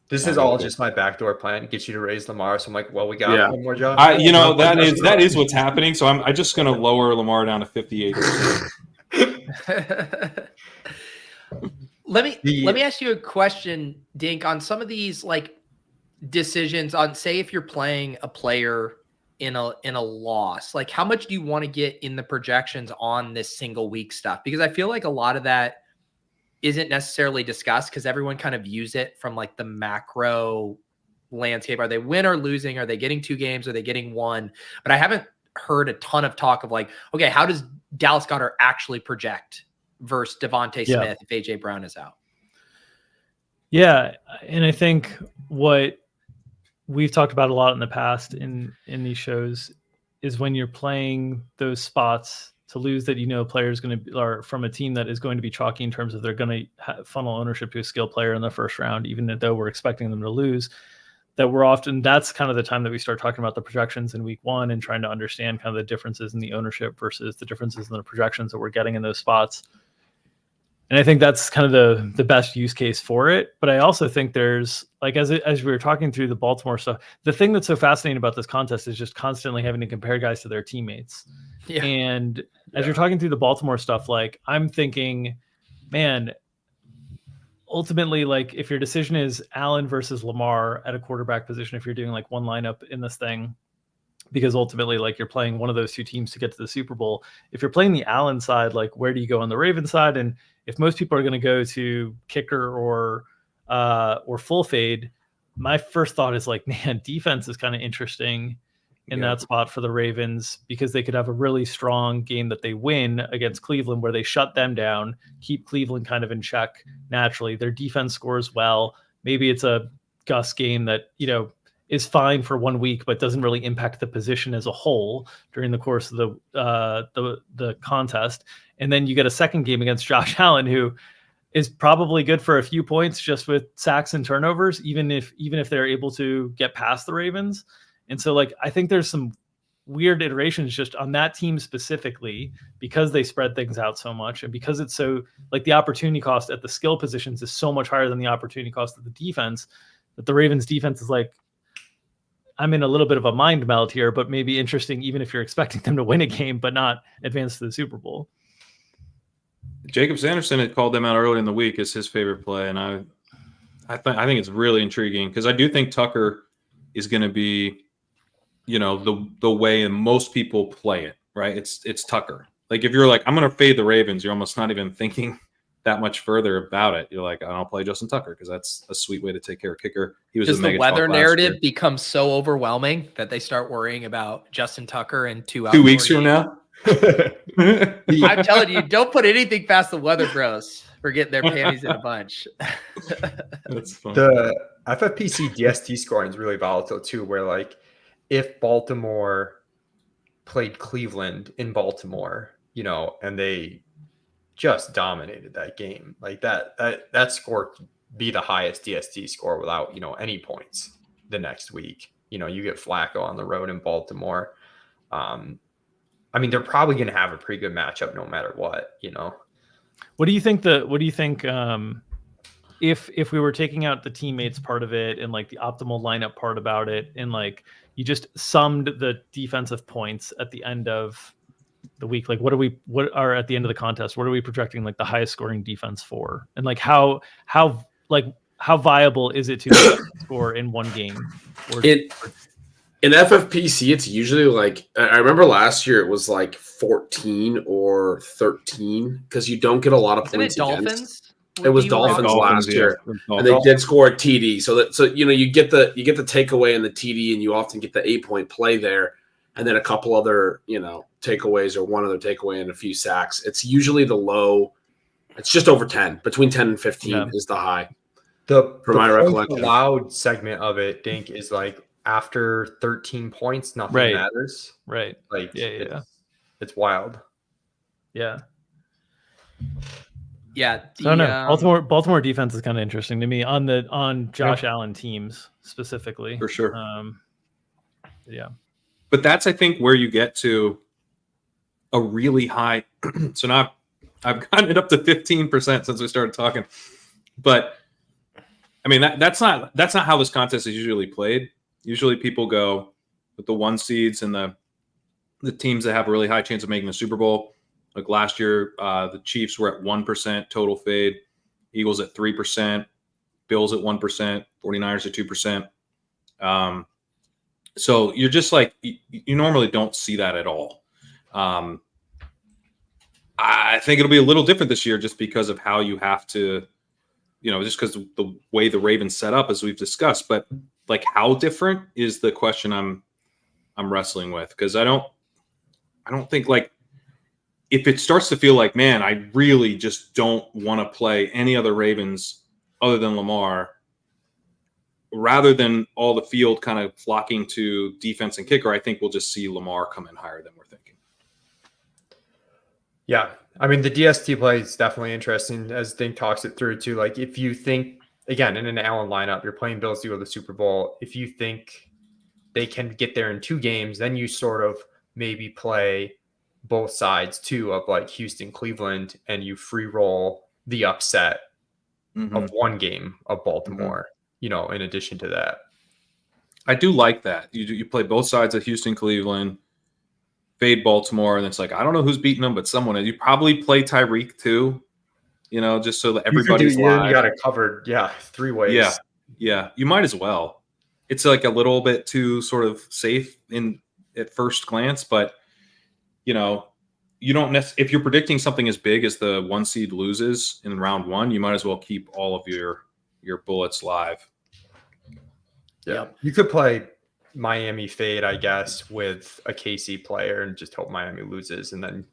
This is all just my backdoor plan, get you to raise Lamar. So I'm like, well, we got one more job. That is what's happening. So I'm just going to lower Lamar down to 58. Let me ask you a question, Dink, on some of these like decisions on, say, if you're playing a player in a loss, like how much do you want to get in the projections on this single week stuff? Because I feel like a lot of that isn't necessarily discussed because everyone kind of views it from like the macro landscape. Are they win or losing? Are they getting 2 games? Are they getting 1? But I haven't heard a ton of talk of like, okay, how does Dallas Goedert actually project versus Devontae Smith if AJ Brown is out? Yeah. And I think what we've talked about a lot in the past in these shows is when you're playing those spots to lose that, players going to be, or from a team that is going to be chalky in terms of they're going to funnel ownership to a skill player in the first round, even though we're expecting them to lose, that's kind of the time that we start talking about the projections in week 1 and trying to understand kind of the differences in the ownership versus the differences in the projections that we're getting in those spots. And I think that's kind of the best use case for it. But I also think there's, like, as we were talking through the Baltimore stuff, the thing that's so fascinating about this contest is just constantly having to compare guys to their teammates. Yeah. And as you're talking through the Baltimore stuff, like, I'm thinking, man, ultimately, like, if your decision is Allen versus Lamar at a quarterback position, if you're doing like one lineup in this thing, because ultimately, like, you're playing one of those 2 teams to get to the Super Bowl. If you're playing the Allen side, like, where do you go on the Ravens side? And if most people are going to go to kicker or full fade, my first thought is like, man, defense is kind of interesting in that spot for the Ravens, because they could have a really strong game that they win against Cleveland where they shut them down, keep Cleveland kind of in check naturally. Their defense scores well. Maybe it's a Gus game that, is fine for 1 week, but doesn't really impact the position as a whole during the course of the contest. And then you get a second game against Josh Allen, who is probably good for a few points just with sacks and turnovers, even if they're able to get past the Ravens. And so, like, I think there's some weird iterations just on that team specifically, because they spread things out so much, and because it's so, like, the opportunity cost at the skill positions is so much higher than the opportunity cost of the defense, that the Ravens defense is like, I'm in a little bit of a mind meld here, but maybe interesting even if you're expecting them to win a game but not advance to the Super Bowl. Jacob Sanderson had called them out early in the week as his favorite play, and I think it's really intriguing because I do think Tucker is going to be, the way and most people play it, right? It's Tucker. Like, if you're like, I'm going to fade the Ravens, you're almost not even thinking that much further about it. You're like, I'll play Justin Tucker because that's a sweet way to take care of kicker. He was Does the weather narrative become so overwhelming that they start worrying about Justin Tucker in 2 hours? 2 weeks from now? I'm telling you, don't put anything past the weather bros for getting their panties in a bunch. That's fun. The FFPC DST scoring is really volatile too, where, like, if Baltimore played Cleveland in Baltimore, and they just dominated that game, like that score could be the highest DST score without, any points the next week. You get Flacco on the road in Baltimore. They're probably going to have a pretty good matchup no matter what, What do you think if we were taking out the teammates part of it and, like, the optimal lineup part about it, and, like, you just summed the defensive points at the end of the week, like, what are at the end of the contest, what are we projecting, like, the highest scoring defense for? And, like, how viable is it to score in one game? In FFPC, it's usually like, I remember last year it was like 14 or 13 because you don't get a lot of points against. It was Dolphins last year, and they did score a TD. So you get the takeaway in the TD, and you often get the 8-point play there, and then a couple other takeaways or one other takeaway and a few sacks. It's usually the low. It's just over 10. Between 10 and 15 is the high. From my recollection, the loud segment of it, Dink, is like after 13 points, nothing matters. Right. Like, it's wild. Yeah. Yeah, I don't know. Baltimore defense is kind of interesting to me on Josh Allen teams specifically, for sure. Yeah. But that's, I think, where you get to a really high. So now I've gotten it up to 15% since we started talking. But I mean, that's not how this contest is usually played. Usually people go with the 1 seeds and the teams that have a really high chance of making the Super Bowl. Like last year, the Chiefs were at 1% total fade, Eagles at 3%, Bills at 1%, 49ers at 2%. So you're just like, you normally don't see that at all. I think it'll be a little different this year just because of how you have to, just because the way the Ravens set up, as we've discussed. But like, how different is the question I'm wrestling with, because I don't think, like, if it starts to feel like, man, I really just don't want to play any other Ravens other than Lamar, rather than all the field kind of flocking to defense and kicker, I think we'll just see Lamar come in higher than we're thinking. Yeah. I mean, the DST play is definitely interesting as Dink talks it through too. Like, if you think, again, in an Allen lineup, you're playing Bills to go to the Super Bowl. If you think they can get there in 2 games, then you sort of maybe play both sides too, of like Houston, Cleveland, and you free roll the upset of 1 game of Baltimore, in addition to that. I do like that. You play both sides of Houston, Cleveland, fade Baltimore, and it's like, I don't know who's beating them, but someone. And you probably play Tyreek too, just so that everybody's live. You got it covered. Yeah. 3 ways. Yeah. You might as well. It's like a little bit too sort of safe at first glance, but you don't if you're predicting something as big as the 1 seed loses in round 1, you might as well keep all of your bullets live. Yeah. Yep. You could play Miami fade, I guess, with a KC player and just hope Miami loses, and then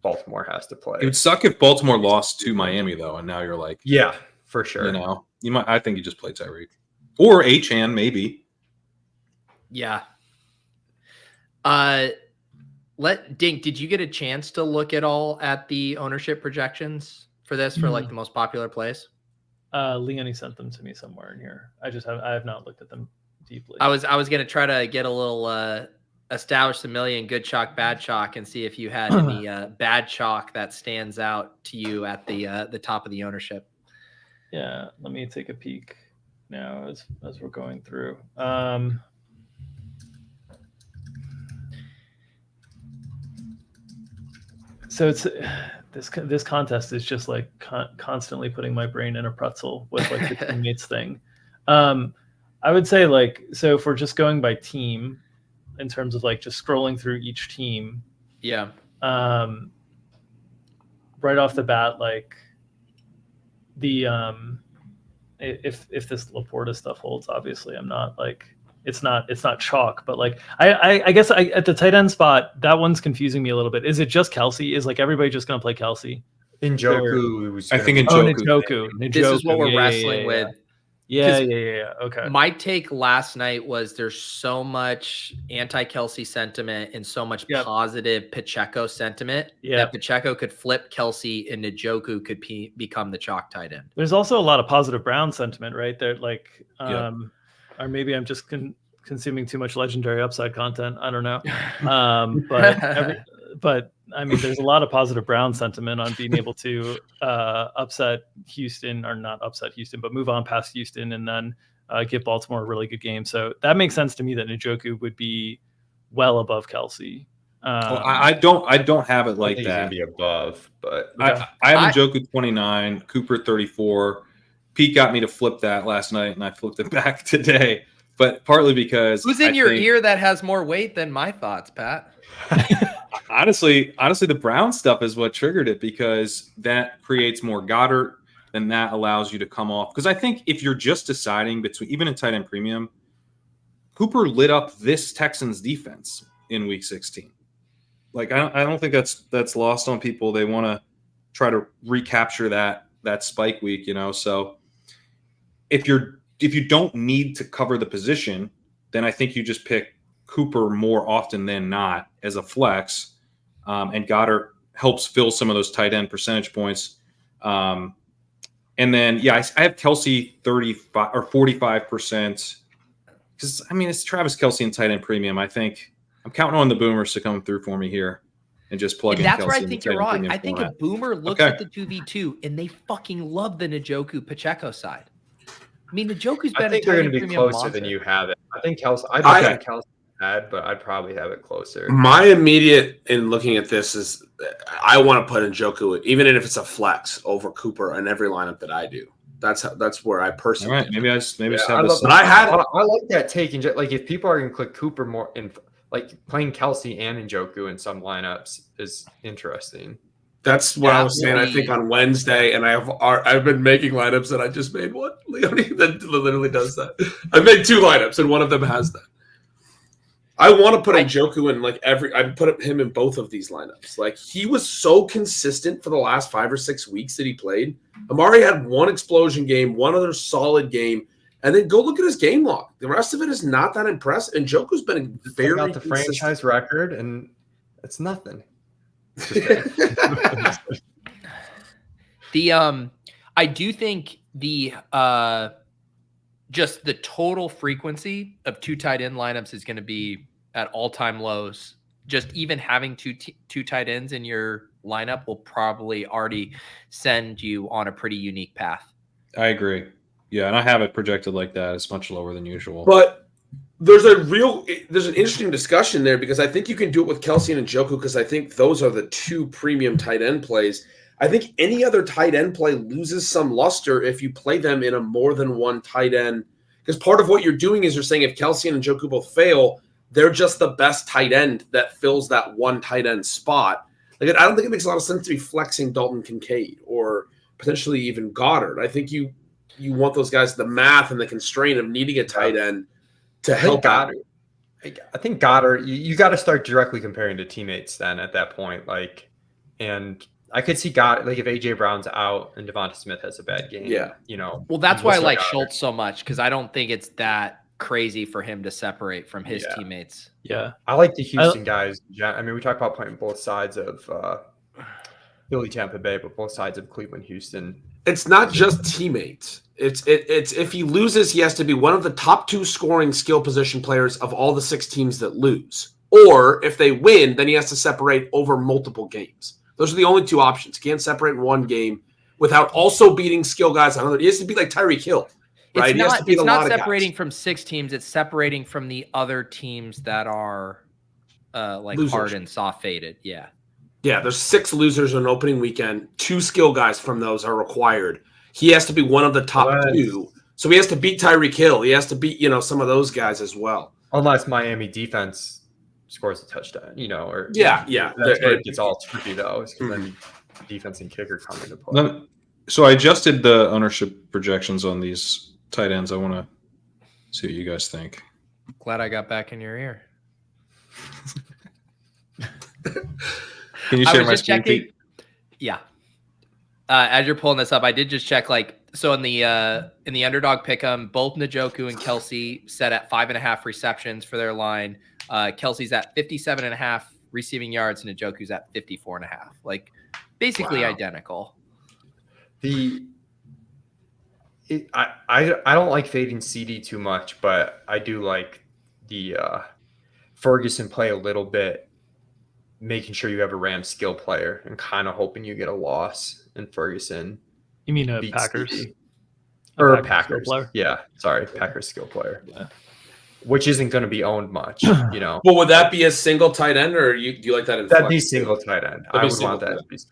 Baltimore has to play. It would suck if Baltimore lost to Miami though, and now you're like, yeah, for sure. I think you just play Tyreek or Achane maybe. Yeah. Dink, did you get a chance to look at all at the ownership projections for this, for like the most popular plays? Leone sent them to me somewhere in here. I have not looked at them deeply. I was going to try to get a little establish the million good chalk, bad chalk, and see if you had any bad chalk that stands out to you at the top of the ownership. Yeah, let me take a peek now as we're going through. So it's this contest is just like constantly putting my brain in a pretzel with like the teammates thing. I would say, like, so if we're just going by team in terms of like just scrolling through each team. Yeah. Right off the bat, like the if this LaPorta stuff holds, obviously I'm not like, it's not chalk, but like I guess at the tight end spot, that one's confusing me a little bit. Is it just Kelsey? Is like everybody just gonna play Kelsey? Njoku. I think Njoku. This is what we're wrestling with. Yeah. Okay. My take last night was there's so much anti-Kelsey sentiment and so much positive Pacheco sentiment that Pacheco could flip Kelsey and Njoku could become the chalk tight end. There's also a lot of positive Brown sentiment, right? There, like, or maybe I'm just consuming too much legendary upside content. I don't know. But I mean, there's a lot of positive Brown sentiment on being able to upset Houston, or not upset Houston, but move on past Houston and then give Baltimore a really good game. So that makes sense to me that Njoku would be well above Kelsey. I don't have it like that. Be above, but I have Njoku 29, Cooper 34. Pete got me to flip that last night, and I flipped it back today. But partly because who's in your ear that has more weight than my thoughts, Pat? Honestly, the Brown stuff is what triggered it, because that creates more Goddard, and that allows you to come off. Because I think if you're just deciding between, even in tight end premium, Cooper lit up this Texans defense in Week 16. Like, I don't think that's lost on people. They want to try to recapture that spike week, So if you don't need to cover the position, then I think you just pick Cooper more often than not as a flex, and Goddard helps fill some of those tight end percentage points. And then, I have Kelsey 35 or 45%, because I mean, it's Travis Kelsey in tight end premium. I think I'm counting on the boomers to come through for me here and just plug And in. that's Kelsey where I in think the you're tight end wrong. premium I think format. a boomer looks Okay. at the 2v2 and they fucking love the Njoku Pacheco side. I mean, Njoku's I been think a they're tight going end to be premium closer monster. than you have it. I think Kelsey. I I- don't think Kelsey had, but I'd probably have it closer. My immediate in looking at this is I want to put Njoku, even if it's a flex, over Cooper in every lineup that I do. That's where I All personally. right, maybe I just I have love this. But I had I like that take. And like, if people are going to click Cooper more in, like playing Kelsey and Njoku in some lineups is interesting. That's what I was saying. I Absolutely. think on Wednesday, and I've been making lineups, and I just made one. Leone that literally does that. I made 2 lineups, and one of them has that. I want to put Njoku in I put him in both of these lineups. Like, he was so consistent for the last 5 or 6 weeks that he played. Amari had one explosion game, one other solid game, and then go look at his game log. The rest of it is not that impressive. And Njoku's been very About the consistent. franchise record, and it's nothing. I do think the just the total frequency of 2 tight end lineups is going to be at all-time lows. Just even having two tight ends in your lineup will probably already send you on a pretty unique path. I agree. Yeah, and I have it projected like that. It's much lower than usual. But there's an interesting discussion there because I think you can do it with Kelsey and Njoku because I think those are the 2 premium tight end plays. I think any other tight end play loses some luster if you play them in a more than one tight end. Because part of what you're doing is you're saying if Kelsey and Njoku both fail, they're just the best tight end that fills that one tight end spot. Like, I don't think it makes a lot of sense to be flexing Dalton Kincaid or potentially even Goddard. I think you want those guys, the math and the constraint of needing a tight end to help Goddard. I think Goddard, you got to start directly comparing to teammates then at that point. And I could see Goddard, like if AJ Brown's out and Devonta Smith has a bad game. Yeah. Well, that's why I like Goddard. Schultz so much because I don't think it's that crazy for him to separate from his teammates. Yeah. I like the Houston guys. I mean, we talk about playing both sides of Philly, Tampa Bay, but both sides of Cleveland, Houston. It's not just teammates. It's if he loses, he has to be one of the top 2 scoring skill position players of all the 6 teams that lose. Or if they win, then he has to separate over multiple games. Those are the only 2 options. He can't separate in one game without also beating skill guys on other. He has to be like Tyreek Hill, right? It's not separating from 6 teams. It's separating from the other teams that are like losers. hard and soft faded. Yeah. Yeah, there's 6 losers on opening weekend. 2 skill guys from those are required. He has to be one of the top 2. So he has to beat Tyreek Hill. He has to beat, some of those guys as well. Unless Miami defense scores a touchdown, or Yeah. That's where it gets all tricky though, is because then defense and kicker come into play. So I adjusted the ownership projections on these tight ends. I want to see what you guys think. Glad I got back in your ear. Can you share my screen, Pete? Yeah. As you're pulling this up, I did just check. So in the underdog pick'em, both Njoku and Kelsey set at 5.5 receptions for their line. Kelsey's at 57.5 receiving yards, and Njoku's at 54.5. Basically identical. I don't like fading CD too much, but I do like the Ferguson play a little bit, making sure you have a Rams skill player and kind of hoping you get a loss in Ferguson. You mean beats Packers? CD. A Or Packers Packers. skill player? Yeah, sorry, Packers skill player. Yeah. Which isn't going to be owned much, Well, would that be a single tight end, or do you like that in That'd flex be too? single tight end. That'd I be would single want that. tight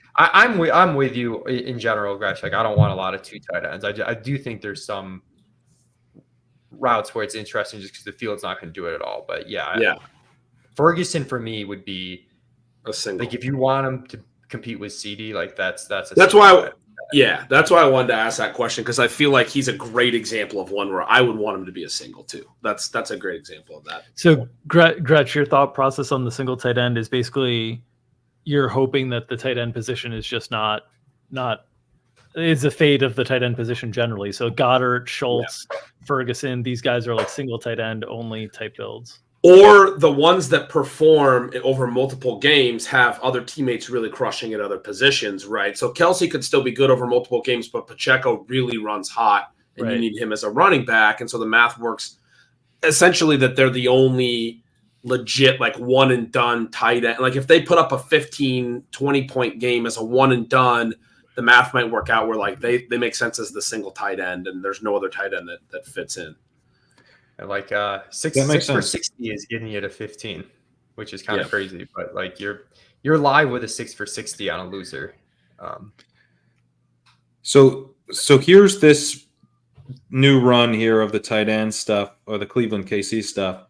I'm with you in general, Gresh. I don't want a lot of 2 tight ends. I do think there's some routes where it's interesting just because the field's not going to do it at all. But yeah. Ferguson for me would be A single. if you want him to compete with CD, that's why. That's why I wanted to ask that question because I feel like he's a great example of one where I would want him to be a single too. That's a great example of that. So, Gretch, your thought process on the single tight end is basically you're hoping that the tight end position is just not is a fade of the tight end position generally. So Goddard, Schultz, Ferguson, these guys are single tight end only type builds. Or the ones that perform over multiple games have other teammates really crushing at other positions, right? So Kelsey could still be good over multiple games, but Pacheco really runs hot, and you need him as a running back. And so the math works essentially that they're the only legit like one and done tight end. Like if they put up a 15, 20 point game as a one and done, the math might work out where like they make sense as the single tight end and there's no other tight end that fits in. And like six sense. for 60 is getting you to 15, which is kind of crazy. But like you're live with a 6 for 60 on a loser. So here's this new run here of the tight end stuff or the Cleveland KC stuff.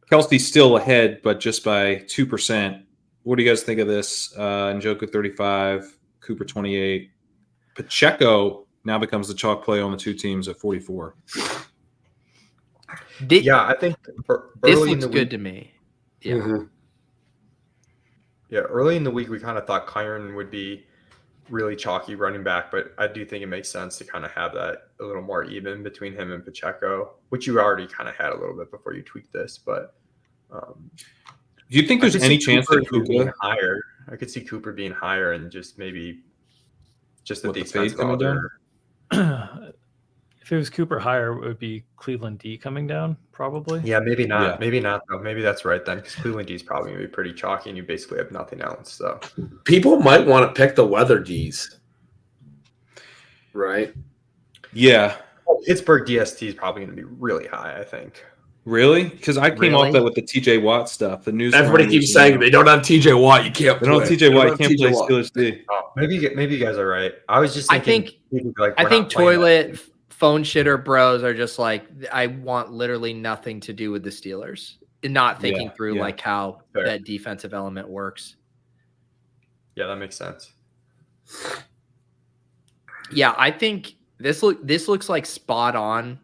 Kelsey's still ahead, but just by 2%. What do you guys think of this? Njoku 35, Cooper 28. Pacheco now becomes the chalk play on the two teams at 44. Yeah, I think this looks good to me. Yeah. Mm-hmm. Yeah, early in the week, we kind of thought Kyron would be really chalky running back, but I do think it makes sense to kind of have that a little more even between him and Pacheco, which you already kind of had a little bit before you tweaked this. But do you think there's any chance that Cooper being higher? I could see Cooper being higher and just maybe just at the expense of other. If it was Cooper higher, it would be Cleveland D coming down, probably. Yeah, maybe not. Yeah. Maybe not, though. Maybe that's right then, because Cleveland D is probably going to be pretty chalky, and you basically have nothing else. So People might want to pick the weather Ds, right? Yeah. Pittsburgh DST is probably going to be really high, I think. Really? Because I came off that with the TJ Watt stuff. The news. Everybody keeps saying they don't have TJ Watt. You can't. They don't have TJ Watt. You can't play Steelers D. Oh, maybe you guys are right. I was just thinking. I think toilet phone shitter bros are just like, I want literally nothing to do with the Steelers, and not thinking through like how that defensive element works. Yeah, that makes sense. Yeah, I think this looks like spot on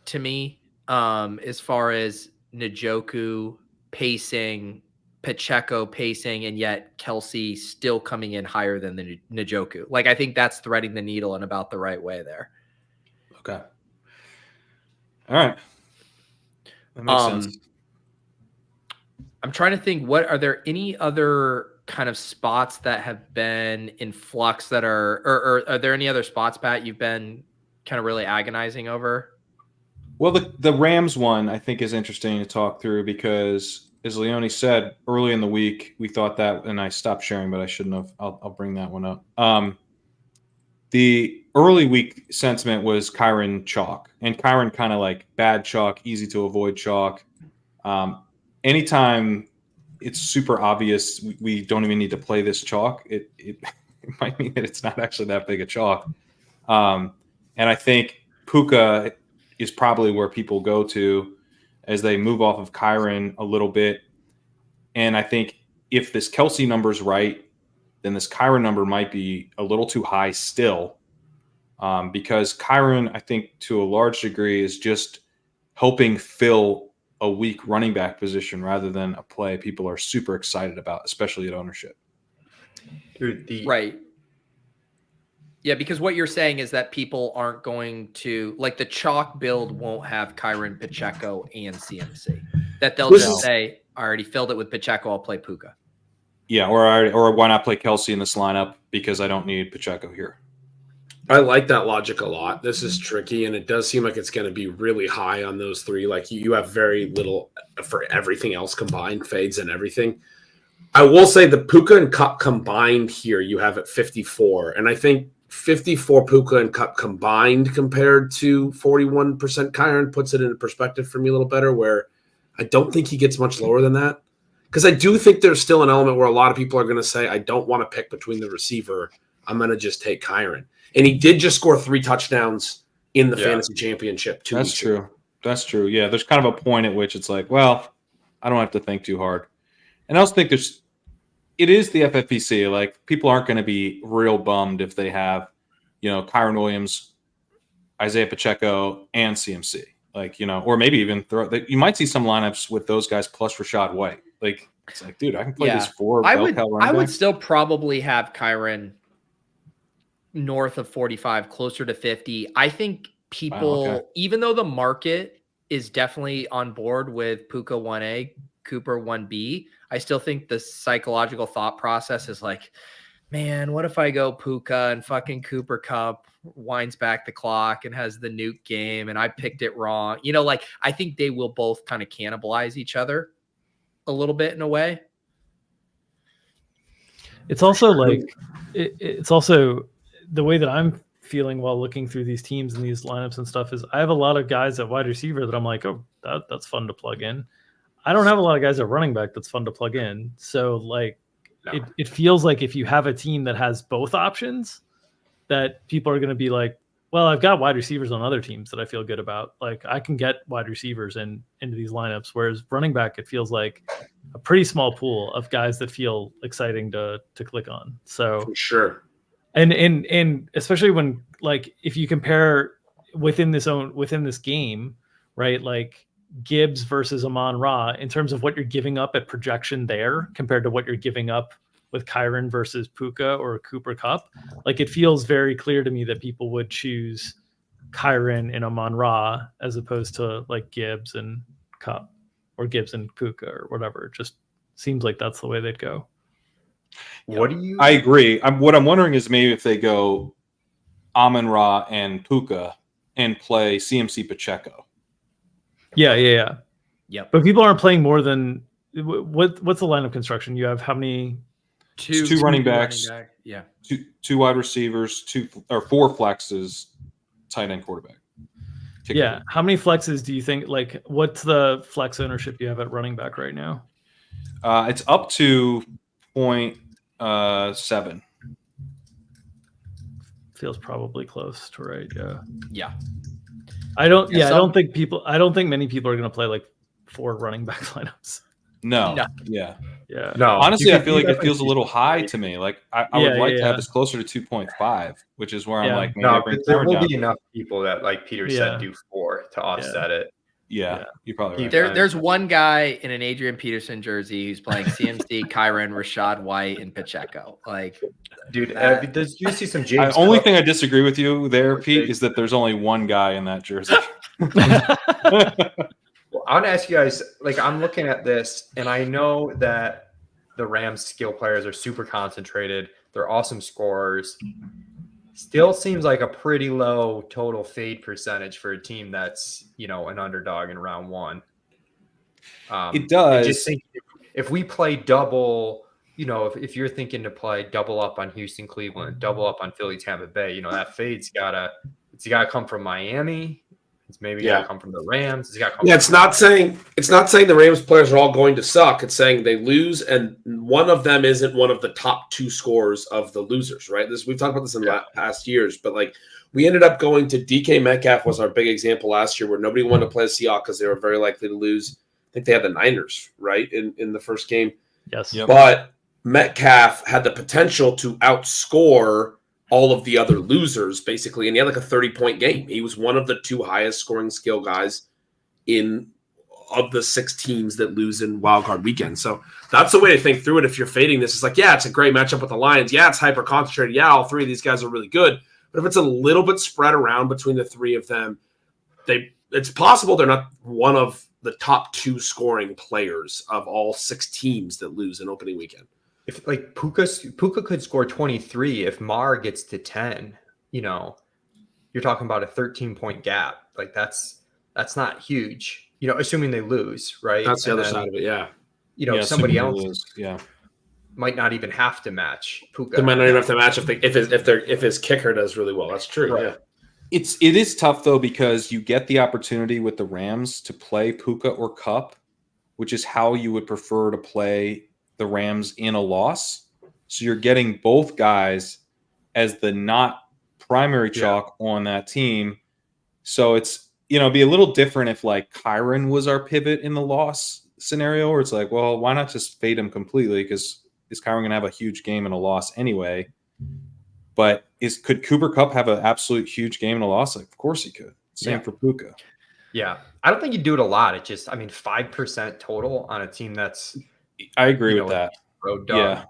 to me. As far as Njoku pacing, Pacheco pacing, and yet Kelsey still coming in higher than the Njoku. Like, I think that's threading the needle in about the right way there. Okay. All right. That makes sense. I'm trying to think, are there any other kind of spots that have been in flux that or are there any other spots, Pat, you've been kind of really agonizing over? Well, the Rams one I think is interesting to talk through because, as Leone said early in the week, we thought that, and I stopped sharing, but I shouldn't have. I'll bring that one up. The early week sentiment was Kyron chalk, and Kyron kind of like bad chalk, easy to avoid chalk. Anytime it's super obvious, we don't even need to play this chalk. It might mean that it's not actually that big a chalk. And I think Puka is probably where people go to as they move off of Kyron a little bit. And I think if this Kelsey number is right, then this Kyron number might be a little too high still, because Kyron, I think to a large degree, is just helping fill a weak running back position rather than a play people are super excited about, especially at ownership. Dude, right. Yeah, because what you're saying is that people aren't going to, like, the chalk build won't have Kyron, Pacheco, and CMC. That they'll just say, I already filled it with Pacheco, I'll play Puka. Yeah, or why not play Kelsey in this lineup because I don't need Pacheco here. I like that logic a lot. This is tricky, and it does seem like it's going to be really high on those three. Like you have very little for everything else combined, fades and everything. I will say the Puka and Cup combined here, you have at 54, and I think 54 Puka and Cup combined compared to 41% Kyron puts it into perspective for me a little better, where I don't think he gets much lower than that. Because I do think there's still an element where a lot of people are going to say, I don't want to pick between the receiver. I'm going to just take Kyron. And he did just score 3 touchdowns in the fantasy championship, too. That's true. That's true. Yeah, there's kind of a point at which it's like, well, I don't have to think too hard. And I also think it is the FFPC. Like, people aren't going to be real bummed if they have, Kyron Williams, Isaiah Pacheco, and CMC. Like, or maybe even you might see some lineups with those guys plus Rashad White. Like, it's like, dude, I can play these 4 I bell would still probably have Kyron north of 45, closer to 50. I think people, even though the market is definitely on board with Puka 1A, Cooper 1B, I still think the psychological thought process is like, man, what if I go Puka and fucking Cooper Cup winds back the clock and has the nuke game and I picked it wrong? Like, I think they will both kind of cannibalize each other. a little bit in a way. It's also like it's also the way that I'm feeling while looking through these teams and these lineups and stuff is I have a lot of guys at wide receiver that I'm like, oh, that's fun to plug in. I don't have a lot of guys at running back that's fun to plug in. So like it feels like if you have a team that has both options, that people are going to be like, well, I've got wide receivers on other teams that I feel good about. Like I can get wide receivers into these lineups. Whereas running back, it feels like a pretty small pool of guys that feel exciting to click on. So For sure. And especially when like if you compare within this game, right? Like Gibbs versus Amon-Ra in terms of what you're giving up at projection there compared to what you're giving up with Kyren versus Puka or Cooper Kupp. Like it feels very clear to me that people would choose Kyren and Amon-Ra as opposed to like Gibbs and Kupp or Gibbs and Puka or whatever. It just seems like that's the way they'd go. What do you? I agree. What I'm wondering is maybe if they go Amon-Ra and Puka and play CMC Pacheco. Yeah. Yep. But people aren't playing more than what's the line of construction? You have how many? Two running backs, Yeah. two wide receivers, 4 flexes, tight end, quarterback. Yeah. How many flexes do you think? Like, what's the flex ownership you have at running back right now? It's up to 0.7. Feels probably close to right. Yeah. Yeah. I don't think many people are going to play like 4 running back lineups. No. Yeah. No, Honestly, I feel like it feels a little high to me. Like I would like to have this closer to 2.5, which is where I'm like, maybe I bring there will down. be enough people that, like Peter said, do 4 to offset it. Yeah, you're probably right. There's one guy in an Adrian Peterson jersey who's playing CMC, Kyren, Rashad White, and Pacheco. Like, dude, did you see some James? The only thing I disagree with you there, Pete, is that there's only one guy in that jersey. Well, I want to ask you guys, like, I'm looking at this, and I know that the Rams skill players are super concentrated. They're awesome scorers. Still seems like a pretty low total fade percentage for a team that's, an underdog in round 1. It does. I just think if we play double, if you're thinking to play double up on Houston, Cleveland, double up on Philly, Tampa Bay, that fade's gotta come from Miami. It's maybe got to come from the Rams. It's got to come. Yeah, it's not saying the Rams players are all going to suck. It's saying they lose, and one of them isn't one of the top 2 scorers of the losers. Right? We've talked about this in past years, but like we ended up going to DK Metcalf was our big example last year, where nobody wanted to play the Seahawks because they were very likely to lose. I think they had the Niners right in the first game. Yes, but Metcalf had the potential to outscore all of the other losers, basically, and he had like a 30-point game. He was one of the 2 highest scoring skill guys of the 6 teams that lose in wildcard weekend. So that's the way to think through it. If you're fading this, it's like, yeah, it's a great matchup with the Lions. Yeah, it's hyper concentrated. Yeah, all 3 of these guys are really good. But if it's a little bit spread around between the 3 of them, it's possible they're not one of the top 2 scoring players of all 6 teams that lose in opening weekend. If like Puka could score 23 if Mar gets to 10, you're talking about a 13-point gap. Like that's not huge, assuming they lose, right? That's the other side of it. Yeah. Somebody else might not even have to match Puka. They might not even have to match if his kicker does really well. That's true. Right. Yeah. It is tough though, because you get the opportunity with the Rams to play Puka or Kupp, which is how you would prefer to play the Rams in a loss. So you're getting both guys as the not primary chalk on that team. So it's, be a little different if like Kyren was our pivot in the loss scenario, where it's like, well, why not just fade him completely? Because is Kyren going to have a huge game in a loss anyway? But could Cooper Kupp have an absolute huge game in a loss? Like, of course he could. Same for Puka. Yeah. I don't think you do it a lot. It just, 5% total on a team that's, I agree with that. Road dog. Yeah.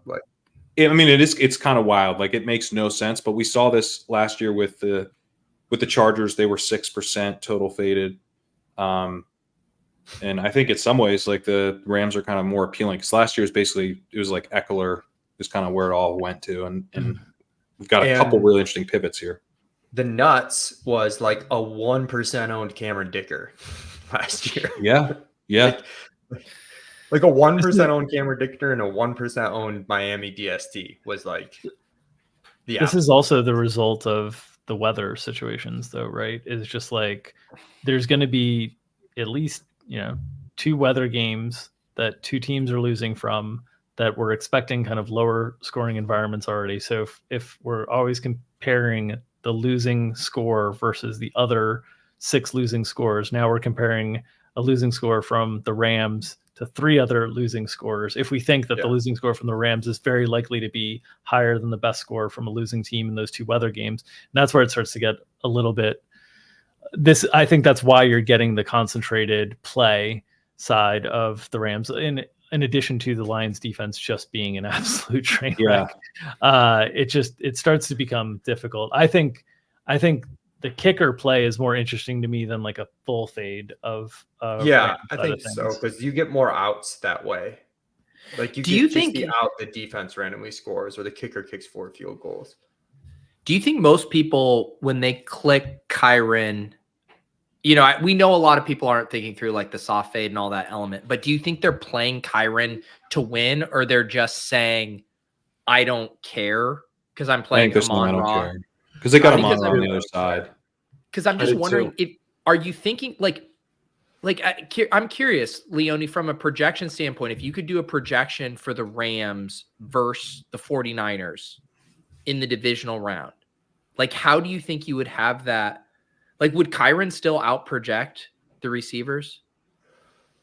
It's kind of wild. Like it makes no sense, but we saw this last year with the Chargers. They were 6% total faded. And I think in some ways, like the Rams are kind of more appealing, because last year it was like Eckler is kind of where it all went to. And we've got a couple really interesting pivots here. The nuts was like a 1% owned Cameron Dicker last year. Yeah. Yeah. Like a 1% owned Cameron Dicker and a 1% owned Miami DST was like the This is also the result of the weather situations, though, right? It's just like there's going to be at least, 2 weather games that 2 teams are losing from that we're expecting kind of lower scoring environments already. So if we're always comparing the losing score versus the other 6 losing scores, now we're comparing a losing score from the Rams to 3 other losing scores. If we think that the losing score from the Rams is very likely to be higher than the best score from a losing team in those 2 weather games, and that's where it starts to get a little bit. I think that's why you're getting the concentrated play side of the Rams, in addition to the Lions defense just being an absolute train wreck. It starts to become difficult. I think the kicker play is more interesting to me than like a full fade of I think so, because you get more outs that way. Like you think the out the defense randomly scores or the kicker kicks 4 field goals. Do you think most people, when they click Kyren, we know a lot of people aren't thinking through like the soft fade and all that element, but do you think they're playing Kyren to win, or they're just saying, I don't care because I'm playing Amon-Ra? Because they got Amon-Ra on the other side. Because I'm just wondering, are you thinking I'm curious, Leone, from a projection standpoint, if you could do a projection for the Rams versus the 49ers in the divisional round, like how do you think you would have that? Like, would Kyren still out project the receivers?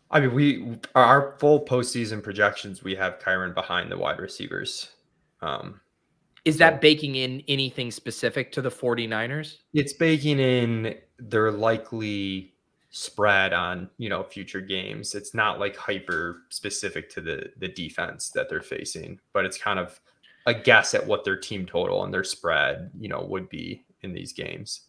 I mean, our full postseason projections, we have Kyren behind the wide receivers. Is that baking in anything specific to the 49ers? It's baking in their likely spread on, future games. It's not like hyper specific to the defense that they're facing, but it's kind of a guess at what their team total and their spread, would be in these games.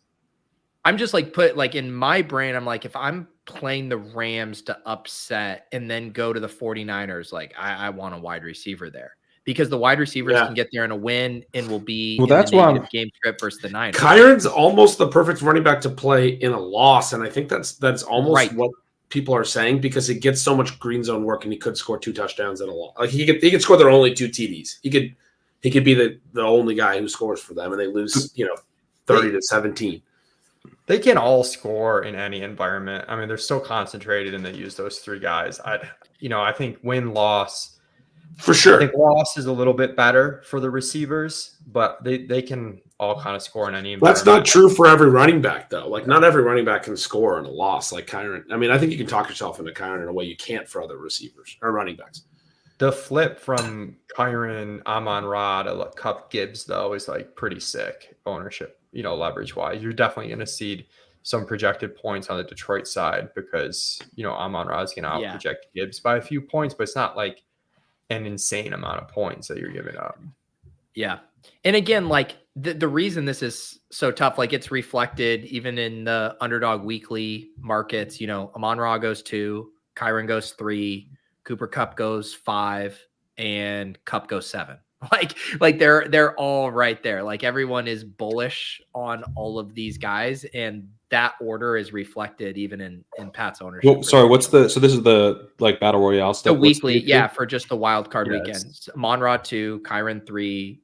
I'm just in my brain, I'm like, if I'm playing the Rams to upset and then go to the 49ers, like I want a wide receiver there. Because the wide receivers can get there in a win and will be that's why game script versus the Niners. Kyren's almost the perfect running back to play in a loss, and I think that's almost what people are saying, because he gets so much green zone work, and he could score 2 touchdowns in a loss. Like he could score their only 2 TDs. He could be the only guy who scores for them, and they lose 30-17. They can all score in any environment. I mean, they're so concentrated, and they use those 3 guys. I think win-loss. For sure. I think loss is a little bit better for the receivers, but they can all kind of score in any environment. That's not true for every running back, though. Like, not every running back can score in a loss like Kyren. I mean, I think you can talk yourself into Kyren in a way you can't for other receivers or running backs. The flip from Kyren, Amon-Ra to Cup Gibbs, though, is like pretty sick ownership, leverage-wise. You're definitely going to see some projected points on the Detroit side because, Amon-Ra is going to out-project Gibbs by a few points, but it's not like an insane amount of points that you're giving up. Yeah. And again, like the reason this is so tough, like it's reflected even in the Underdog Weekly markets, Amon-Ra goes 2, Kyren goes 3, Cooper Kupp goes 5, and Kupp goes 7. Like they're all right there. Like everyone is bullish on all of these guys, and that order is reflected even in Pat's ownership. Well, sorry, so this is the battle royale stuff. The weekly, for just the wild card weekend. Amon-Ra 2, Kyren 3,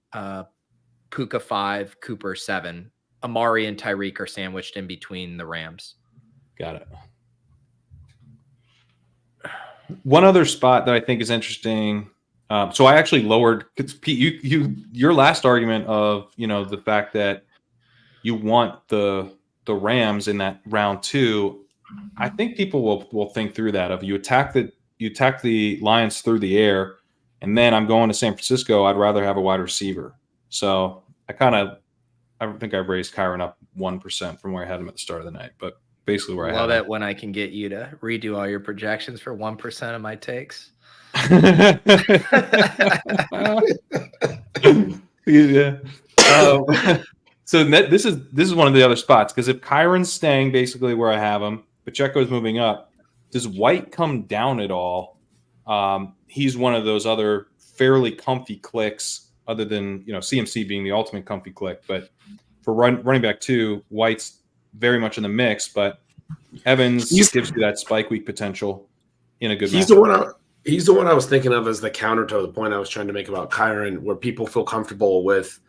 Puka 5, Cooper 7. Amari and Tyreek are sandwiched in between the Rams. Got it. One other spot that I think is interesting. So I actually lowered, Pete, your last argument of the fact that you want the Rams in that round 2. I think people will think through that. If you attack the Lions through the air, and then I'm going to San Francisco, I'd rather have a wide receiver. So I think I raised Kyren up 1% from where I had him at the start of the night, but basically where I had him. Love it when I can get you to redo all your projections for 1% of my takes. Yeah. So this is one of the other spots, because if Kyron's staying basically where I have him, Pacheco's moving up, does White come down at all? He's one of those other fairly comfy clicks, other than CMC being the ultimate comfy click. But for running back 2, White's very much in the mix, but Evans gives you that spike week potential in a good matchup. He's the one I was thinking of as the counter to the point I was trying to make about Kyron, where people feel comfortable with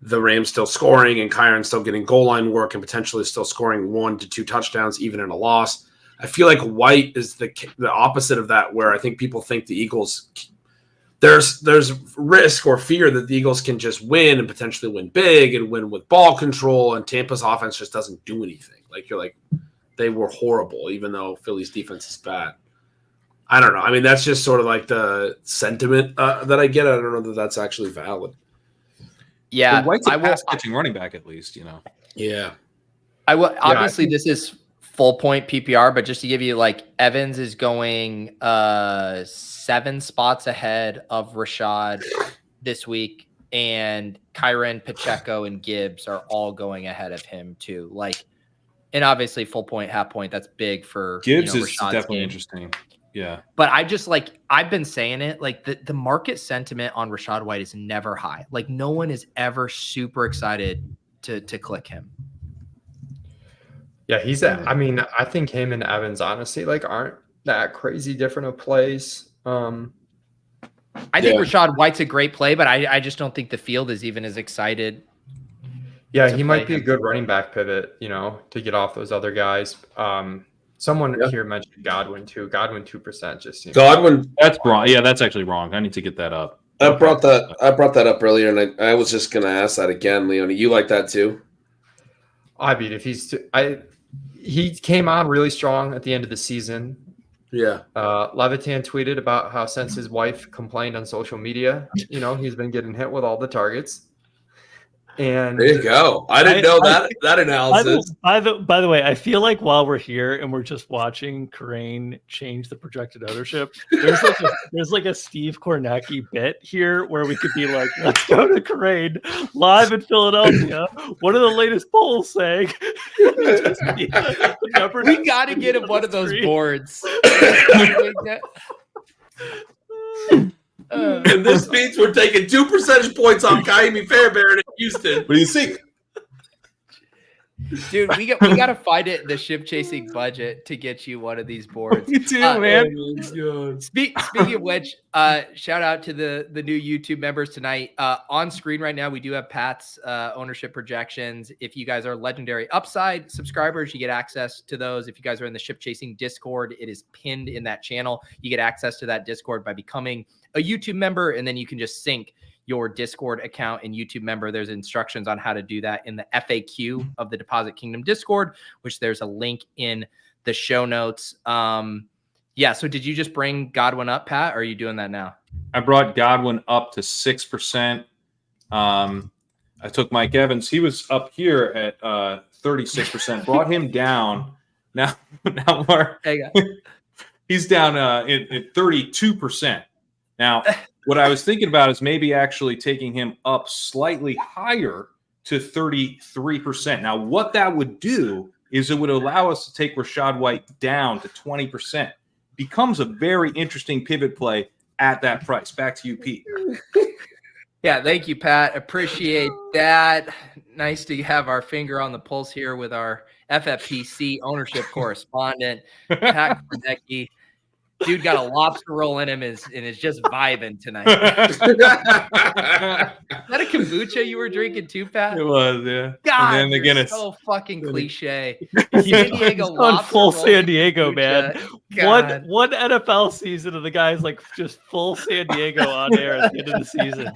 the Rams still scoring and Kyron still getting goal line work and potentially still scoring 1 to 2 touchdowns, even in a loss. I feel like White is the opposite of that, where I think people think the Eagles there's risk or fear that the Eagles can just win and potentially win big and win with ball control, and Tampa's offense just doesn't do anything. Like you're like, they were horrible, even though Philly's defense is bad. I don't know. I mean, that's just sort of like the sentiment that I get. I don't know that that's actually valid. Yeah, White's a pass catching running back at least, you know. Yeah, I will. Obviously, this is full point PPR, but just to give you, like, Evans is going 7 spots ahead of Rashad this week, and Kyren, Pacheco, and Gibbs are all going ahead of him too. Like, and obviously full point, half point. That's big for Gibbs is Rashad's definitely game. interesting. Yeah. But I just, like, I've been saying it, like, the market sentiment on Rashad White is never high. Like, no one is ever super excited to click him. Yeah, I mean, I think him and Evans honestly like aren't that crazy different of plays. I think Rashad White's a great play, but I just don't think the field is even as excited. Yeah, he might be a good running back pivot, you know, to get off those other guys. Someone here mentioned Godwin too. Godwin 2% just seems Godwin. That's wrong. Yeah, that's actually wrong. I need to get that up. I brought that up earlier, and I was just going to ask that again, Leone. You like that too? I mean, if he came on really strong at the end of the season. Yeah. Levitan tweeted about how since his wife complained on social media, you know, he's been getting hit with all the targets. And there you go. I didn't know that analysis. By the way, I feel like while we're here and we're just watching Crane change the projected ownership, there's like a Steve Kornacki bit here where we could be like, let's go to Crane live in Philadelphia. What are the latest polls saying? We got to get him one of those boards. And this means we're taking 2 percentage points off Kaimi Fairbairn in Houston. What do you think? Dude, we got to find it in the ship chasing budget to get you one of these boards. You too, man. Speaking of which, shout out to the new YouTube members tonight. On screen right now, we do have Pat's ownership projections. If you guys are legendary upside subscribers, you get access to those. If you guys are in the ship chasing Discord, it is pinned in that channel. You get access to that Discord by becoming a YouTube member, and then you can just sync your Discord account and YouTube member. There's instructions on how to do that in the FAQ of the Deposit Kingdom Discord, which there's a link in the show notes. Yeah. So did you just bring Godwin up, Pat, or are you doing that now? I brought Godwin up to 6%. I took Mike Evans. He was up here at 36%. Brought him down. Now he's down at 32%. Now, what I was thinking about is maybe actually taking him up slightly higher to 33%. Now, what that would do is it would allow us to take Rashad White down to 20%. Becomes a very interesting pivot play at that price. Back to you, Pete. Yeah, thank you, Pat. Appreciate that. Nice to have our finger on the pulse here with our FFPC ownership correspondent, Pat Kornacki. Dude got a lobster roll in him and is just vibing tonight. Is that a kombucha you were drinking too, Pat? It was, yeah. God, and then again, you're it's so fucking cliche. San Diego lobster full roll San Diego, man. God. One NFL season of the guys like just full San Diego on air at the end of the season.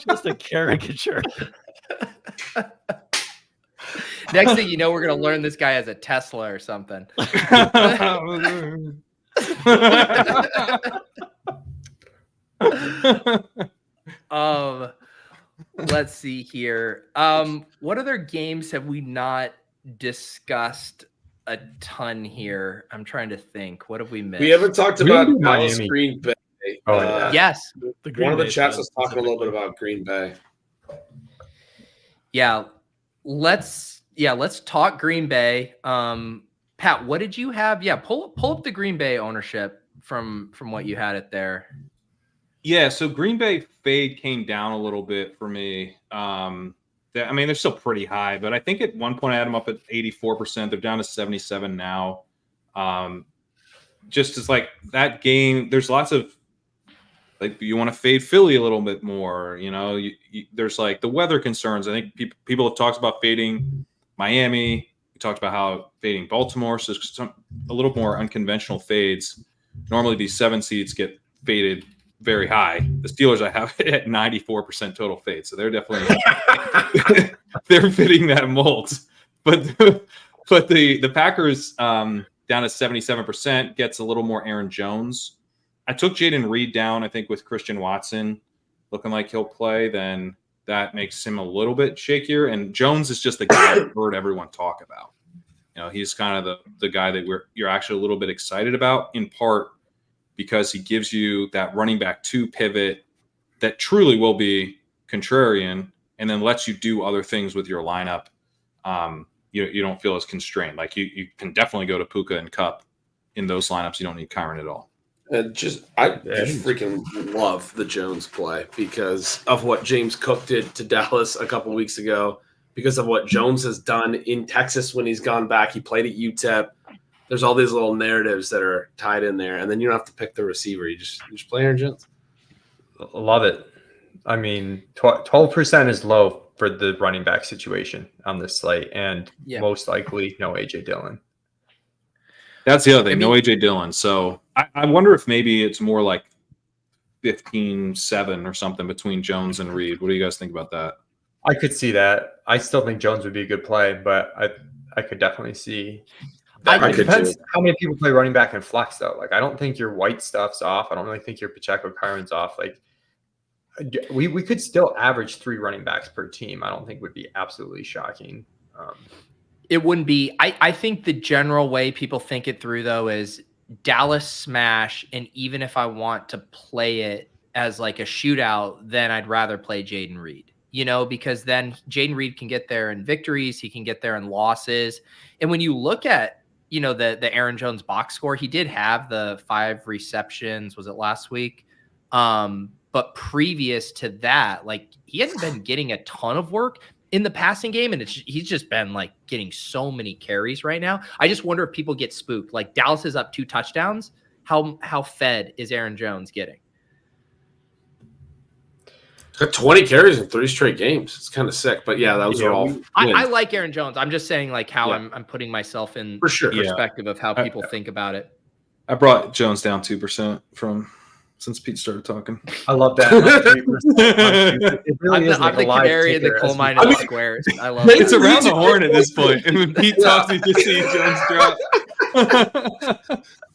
Just a caricature. Next thing you know, we're gonna learn this guy has a Tesla or something. Let's see here. What other games have we not discussed a ton here? I'm trying to think. What have we missed? We haven't talked about Miami. Dallas Green Bay. Oh, yeah. Yes. One of the chats was talking a little bit about Green Bay. Yeah. Let's talk Green Bay. Pat, what did you have? Yeah, pull up the Green Bay ownership from what you had it there. Yeah, so Green Bay fade came down a little bit for me. They're still pretty high, but I think at one point I had them up at 84%. They're down to 77 now. just as like that game, there's lots of like you want to fade Philly a little bit more. You know, there's like the weather concerns. I think people have talked about fading Miami. We talked about how fading Baltimore. So a little more unconventional fades. Normally these 7 seeds get faded very high. The Steelers I have at 94% total fade, so they're definitely they're fitting that mold. But the Packers down to 77% gets a little more Aaron Jones. I took Jaden Reed down. I think with Christian Watson looking like he'll play, then that makes him a little bit shakier. And Jones is just the guy I've heard everyone talk about. You know, he's kind of the guy that you're actually a little bit excited about, in part because he gives you that running back 2 pivot that truly will be contrarian, and then lets you do other things with your lineup. You don't feel as constrained. Like you can definitely go to Puka and Kupp in those lineups. You don't need Kyron at all. I just freaking love the Jones play because of what James Cook did to Dallas a couple weeks ago, because of what Jones has done in Texas when he's gone back. He played at UTEP. There's all these little narratives that are tied in there, and then you don't have to pick the receiver. You just play Aaron Jones. Love it. I mean, 12% is low for the running back situation on this slate, and most likely no AJ Dillon. That's the other thing. No AJ Dillon. So I wonder if maybe it's more like 15-7 or something between Jones and Reed. What do you guys think about that? I could see that. I still think Jones would be a good play, but I could definitely see. It depends how many people play running back and flex, though. Like, I don't think your White stuff's off. I don't really think your Pacheco Kyron's off. Like, we could still average 3 running backs per team. I don't think would be absolutely shocking. It wouldn't be. I think the general way people think it through, though, is Dallas smash. And even if I want to play it as like a shootout, then I'd rather play Jaden Reed. You know, because then Jaden Reed can get there in victories. He can get there in losses. And when you look at, you know, the Aaron Jones box score, he did have the 5 receptions. Was it last week? But previous to that, like, he hasn't been getting a ton of work in the passing game, and he's just been like getting so many carries right now. I just wonder if people get spooked. Like, Dallas is up 2 touchdowns. How fed is Aaron Jones getting? Got 20 carries in 3 straight games. It's kind of sick, but yeah, those are all. I like Aaron Jones. I'm just saying, like, how I'm putting myself in for sure perspective of how people think about it. I brought Jones down 2% since Pete started talking. I love that. It really is I'm like the canary in the coal mine of the squares. I love it. It's around the horn at this point. And when Pete talks, we just see Jones drop.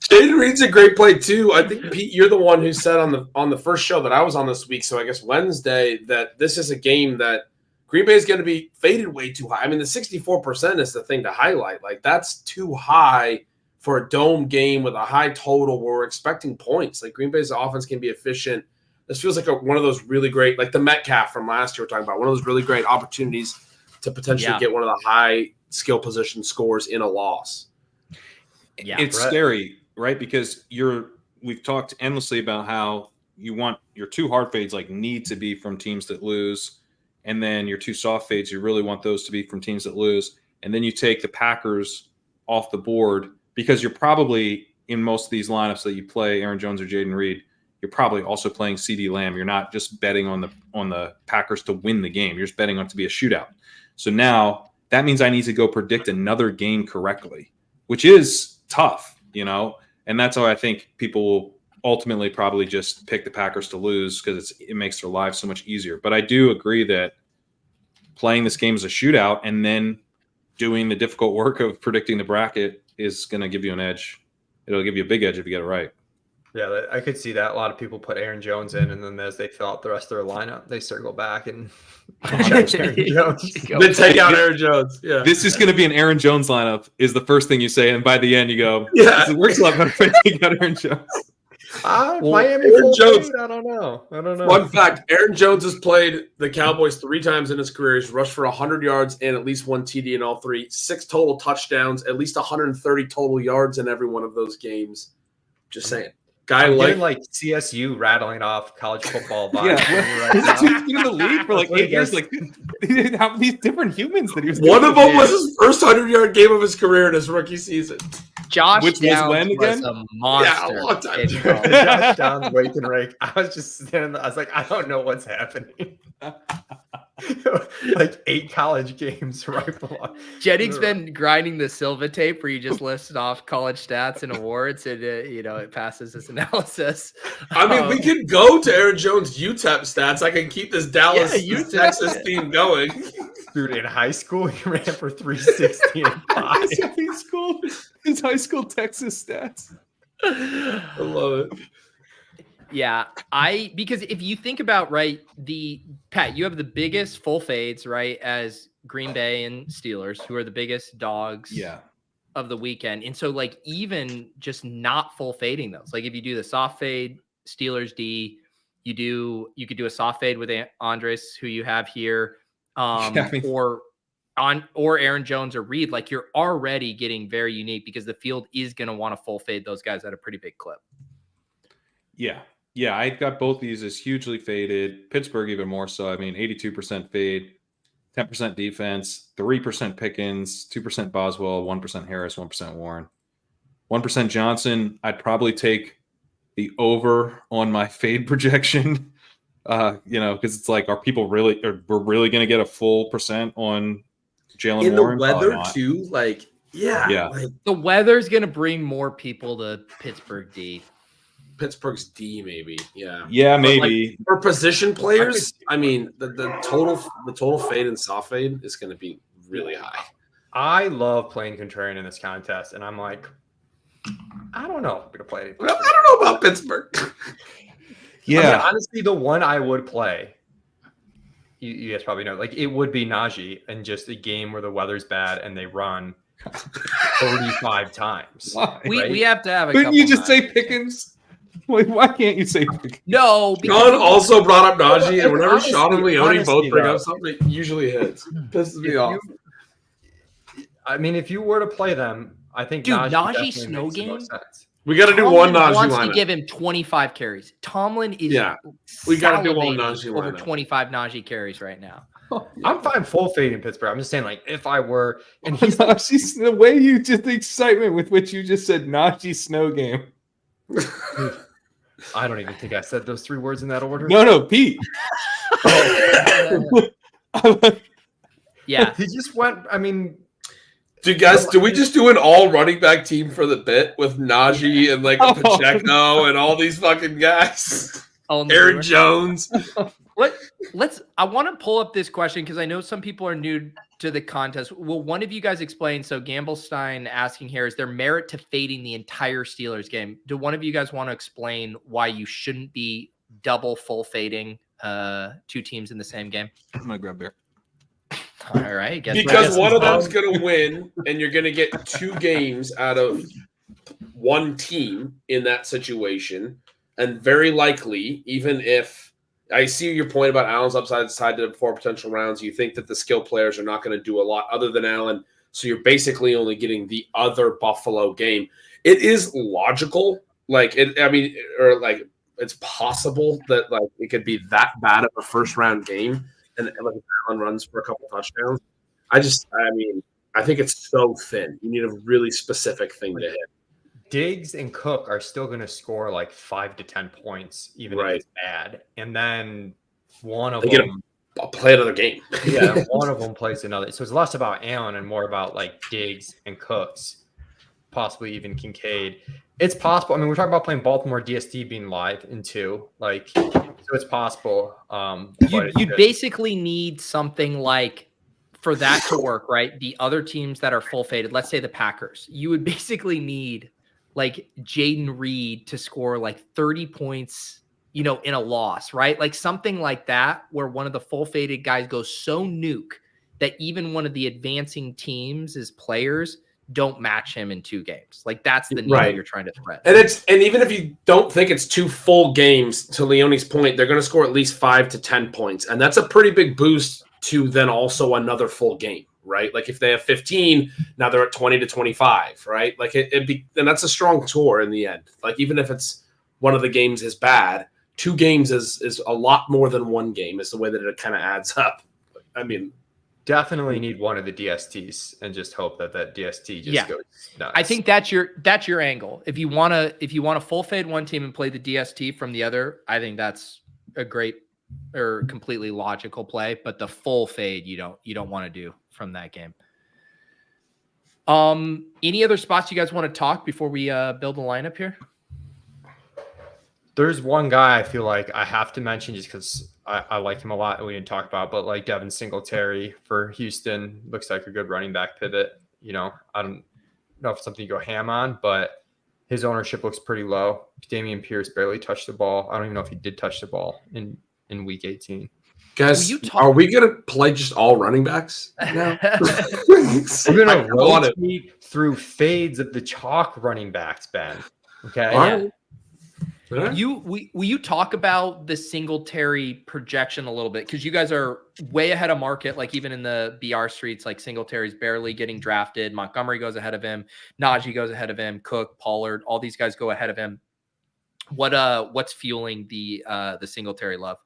Jaden Reed's a great play too. I think, Pete, you're the one who said on the first show that I was on this week, so I guess Wednesday, that this is a game that Green Bay is going to be faded way too high. I mean, the 64% is the thing to highlight. Like, that's too high for a dome game with a high total where we're expecting points. Like, Green Bay's offense can be efficient. This feels like one of those really great, like the Metcalf from last year we're talking about, one of those really great opportunities to potentially get one of the high skill position scores in a loss. Yeah, it's scary, right? Because we've talked endlessly about how you want your 2 hard fades like need to be from teams that lose, and then your 2 soft fades, you really want those to be from teams that lose, and then you take the Packers off the board because you're probably in most of these lineups that you play Aaron Jones or Jaden Reed, you're probably also playing CeeDee Lamb. You're not just betting on the Packers to win the game. You're just betting on it to be a shootout. So now that means I need to go predict another game correctly, which is tough, you know, and that's how I think people will ultimately probably just pick the Packers to lose because it makes their lives so much easier. But I do agree that playing this game as a shootout and then doing the difficult work of predicting the bracket is going to give you an edge. It'll give you a big edge if you get it right. Yeah, I could see that. A lot of people put Aaron Jones in, and then as they fill out the rest of their lineup, they circle back and check Aaron Jones. Then take out Aaron Jones. Yeah, this is going to be an Aaron Jones lineup is the first thing you say, and by the end you go, it works a lot better if I take out Aaron Jones. Miami Aaron Jones. I don't know. Fun fact, Aaron Jones has played the Cowboys 3 times in his career. He's rushed for 100 yards and at least 1 TD in all 3, 6 total touchdowns, at least 130 total yards in every one of those games. Just saying. Guy I'm like getting like CSU rattling off college football vibes. Yeah, right now. he's been in the league for like 8 years. Like, how these different humans that he was. one of dealing them was his first 100-yard game of his career in his rookie season. Josh Which was Downs when was again? a monster. Yeah, a long time in ago. college. Josh Downs, wake and rake. I was just standing there. I was like, I don't know what's happening. Like 8 college games right below. Jennings been grinding the Silva tape where you just listed off college stats and awards, and it passes his analysis. I mean, we could go to Aaron Jones' UTEP stats. I can keep this Dallas UTEP. Texas team going. Dude, in high school, he ran for 360 and 5. his high school Texas stats. I love it. Yeah, because if you think about Pat, you have the biggest full fades, right, as Green Bay and Steelers, who are the biggest dogs of the weekend. And so like even just not full fading those, like if you do the soft fade Steelers D, you could do a soft fade with Andres, who you have here, or Aaron Jones or Reed, like you're already getting very unique because the field is going to want to full fade those guys at a pretty big clip. Yeah, I got both these as hugely faded. Pittsburgh even more so. I mean, 82% fade, 10% defense, 3% Pickens, 2% Boswell, 1% Harris, 1% Warren, 1% Johnson. I'd probably take the over on my fade projection. Because it's like, we're really going to get a full percent on Jalen In Warren? the weather too, like the weather's going to bring more people to Pittsburgh D. Pittsburgh's D, maybe. Yeah, maybe. Like, for position players, I mean, the total fade and soft fade is going to be really high. I love playing contrarian in this contest, and I'm like, I don't know if I'm gonna play it. Well, I don't know about Pittsburgh. Yeah, I mean, honestly, the one I would play, you guys probably know, like it would be Najee in just a game where the weather's bad and they run 35 times. Why? We have to have a. Couldn't you just couple say Pickens? Why can't you say Pickens? No, Sean also brought up Najee, and whenever Honestly, Sean and Leone both bring though, up something, it usually hits. Pisses me off. I mean, if you were to play them, I think Dude, Najee Najee definitely snow makes the game? most sense. We got to do one Najee wants lineup. to give him 25 carries. Tomlin is we got to do one salivating Najee over lineup. 25 Najee carries right now. I'm fine full fading Pittsburgh. I'm just saying, like, if I were, and he's Najee's, the way you just the excitement with which you just said Najee snow game. I don't even think I said those 3 words in that order. No, Pete. Yeah. He just went, I mean, Do we just do an all running back team for the bit with Najee and like Pacheco and all these fucking guys? Aaron Jones. I want to pull up this question because I know some people are new to the contest. Will one of you guys explain? So Gamblestein asking here, is there merit to fading the entire Steelers game? Do one of you guys want to explain why you shouldn't be double full fading 2 teams in the same game? I'm gonna grab beer. All right. Because one of them's going to win, and you're going to get 2 games out of one team in that situation. And very likely, even if I see your point about Allen's upside side to 4 potential rounds, you think that the skill players are not going to do a lot other than Allen. So you're basically only getting the other Buffalo game. It is logical. It's possible that like it could be that bad of a first round game. And like Allen runs for a couple touchdowns. I think it's so thin. You need a really specific thing to hit. Diggs and Cook are still going to score like 5 to 10 points, even if it's bad. And then one of them play another game. Yeah, one of them plays another. So it's less about Allen and more about like Diggs and Cooks, possibly even Kincaid. It's possible. I mean, we're talking about playing Baltimore DST being live in 2, like, so it's possible. You'd basically need something like, for that to work, right? The other teams that are full faded, let's say the Packers, you would basically need like Jaden Reed to score like 30 points, in a loss, right? Like something like that, where one of the full faded guys goes so nuke that even one of the advancing teams as players don't match him in 2 games. Like that's the needle you're trying to thread. And even if you don't think it's 2 full games, to Leone's point, they're going to score at least 5 to 10 points. And that's a pretty big boost to then also another full game, right? Like if they have 15, now they're at 20 to 25, right? Like and that's a strong tour in the end. Like even if it's one of the games is bad. 2 games is a lot more than 1 game. Is the way that it kind of adds up. I mean, definitely need one of the DSTs and just hope that DST just goes nuts. I think that's your angle. If you want to full fade one team and play the DST from the other, I think that's a great or completely logical play. But the full fade you don't want to do from that game. Any other spots you guys want to talk before we build a lineup here? There's one guy I feel like I have to mention just because I like him a lot and we didn't talk about, but like Devin Singletary for Houston looks like a good running back pivot. You know, I don't know if it's something you go ham on, but his ownership looks pretty low. Dameon Pierce barely touched the ball. I don't even know if he did touch the ball in week 18. Guys, are we going to play just all running backs now? We're going to rotate through fades of the chalk running backs, Ben. Okay. Yeah. Will you talk about the Singletary projection a little bit? Because you guys are way ahead of market, like even in the BR streets, like Singletary's barely getting drafted. Montgomery goes ahead of him. Najee goes ahead of him. Cook, Pollard, all these guys go ahead of him. What's fueling the Singletary love?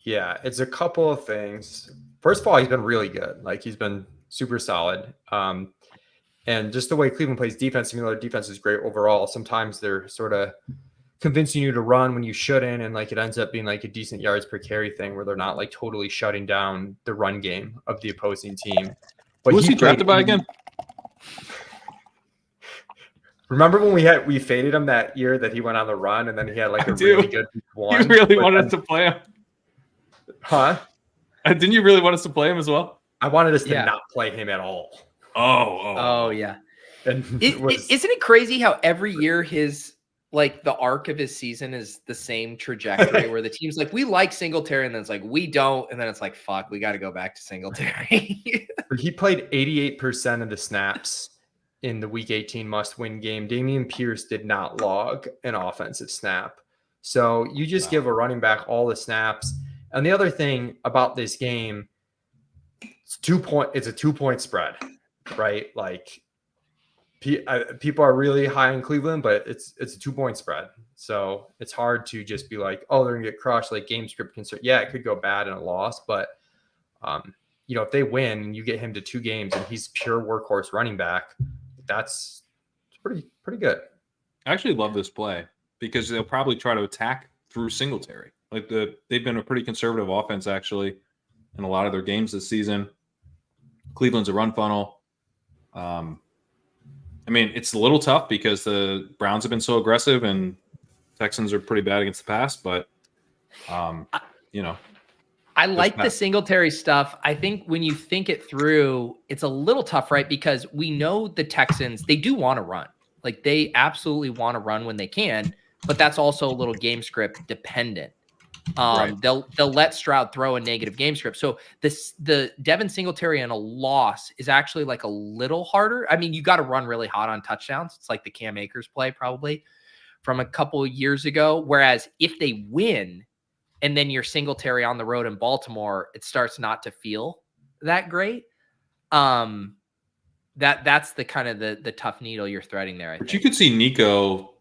Yeah, it's a couple of things. First of all, he's been really good. Like he's been super solid. And just the way Cleveland plays defense, even though their defense is great overall, sometimes they're sort of convincing you to run when you shouldn't, and like it ends up being like a decent yards per carry thing where they're not like totally shutting down the run game of the opposing team. But Who was he drafted by again? Remember when we faded him that year that he went on the run and then he had like really good one? You really wanted us to play him? Huh? Didn't you really want us to play him as well? I wanted us to not play him at all. Oh yeah. And isn't it crazy how every year his like the arc of his season is the same trajectory where the team's like, we like Singletary, and then it's like, we don't. And then it's like, fuck, we got to go back to Singletary. But he played 88% of the snaps in the week 18 must-win game. Dameon Pierce did not log an offensive snap. So you just give a running back all the snaps. And the other thing about this game, it's a 2-point spread, right? Like, people are really high in Cleveland, but it's a 2-point spread. So it's hard to just be like, oh, they're going to get crushed. Like game script concern. Yeah, it could go bad in a loss, but if they win and you get him to 2 games and he's pure workhorse running back, that's pretty good. I actually love this play because they'll probably try to attack through Singletary. Like they've been a pretty conservative offense actually in a lot of their games this season. Cleveland's a run funnel. I mean, it's a little tough because the Browns have been so aggressive and Texans are pretty bad against the pass, but I like the Singletary stuff. I think when you think it through, it's a little tough, right? Because we know the Texans, they do want to run. Like they absolutely want to run when they can, but that's also a little game script dependent. Right. They'll let Stroud throw a negative game script. So the Devin Singletary in a loss is actually like a little harder. I mean, you got to run really hot on touchdowns. It's like the Cam Akers play probably from a couple of years ago. Whereas if they win and then you're Singletary on the road in Baltimore, it starts not to feel that great. That's the kind of the tough needle you're threading there. I think you could see Nico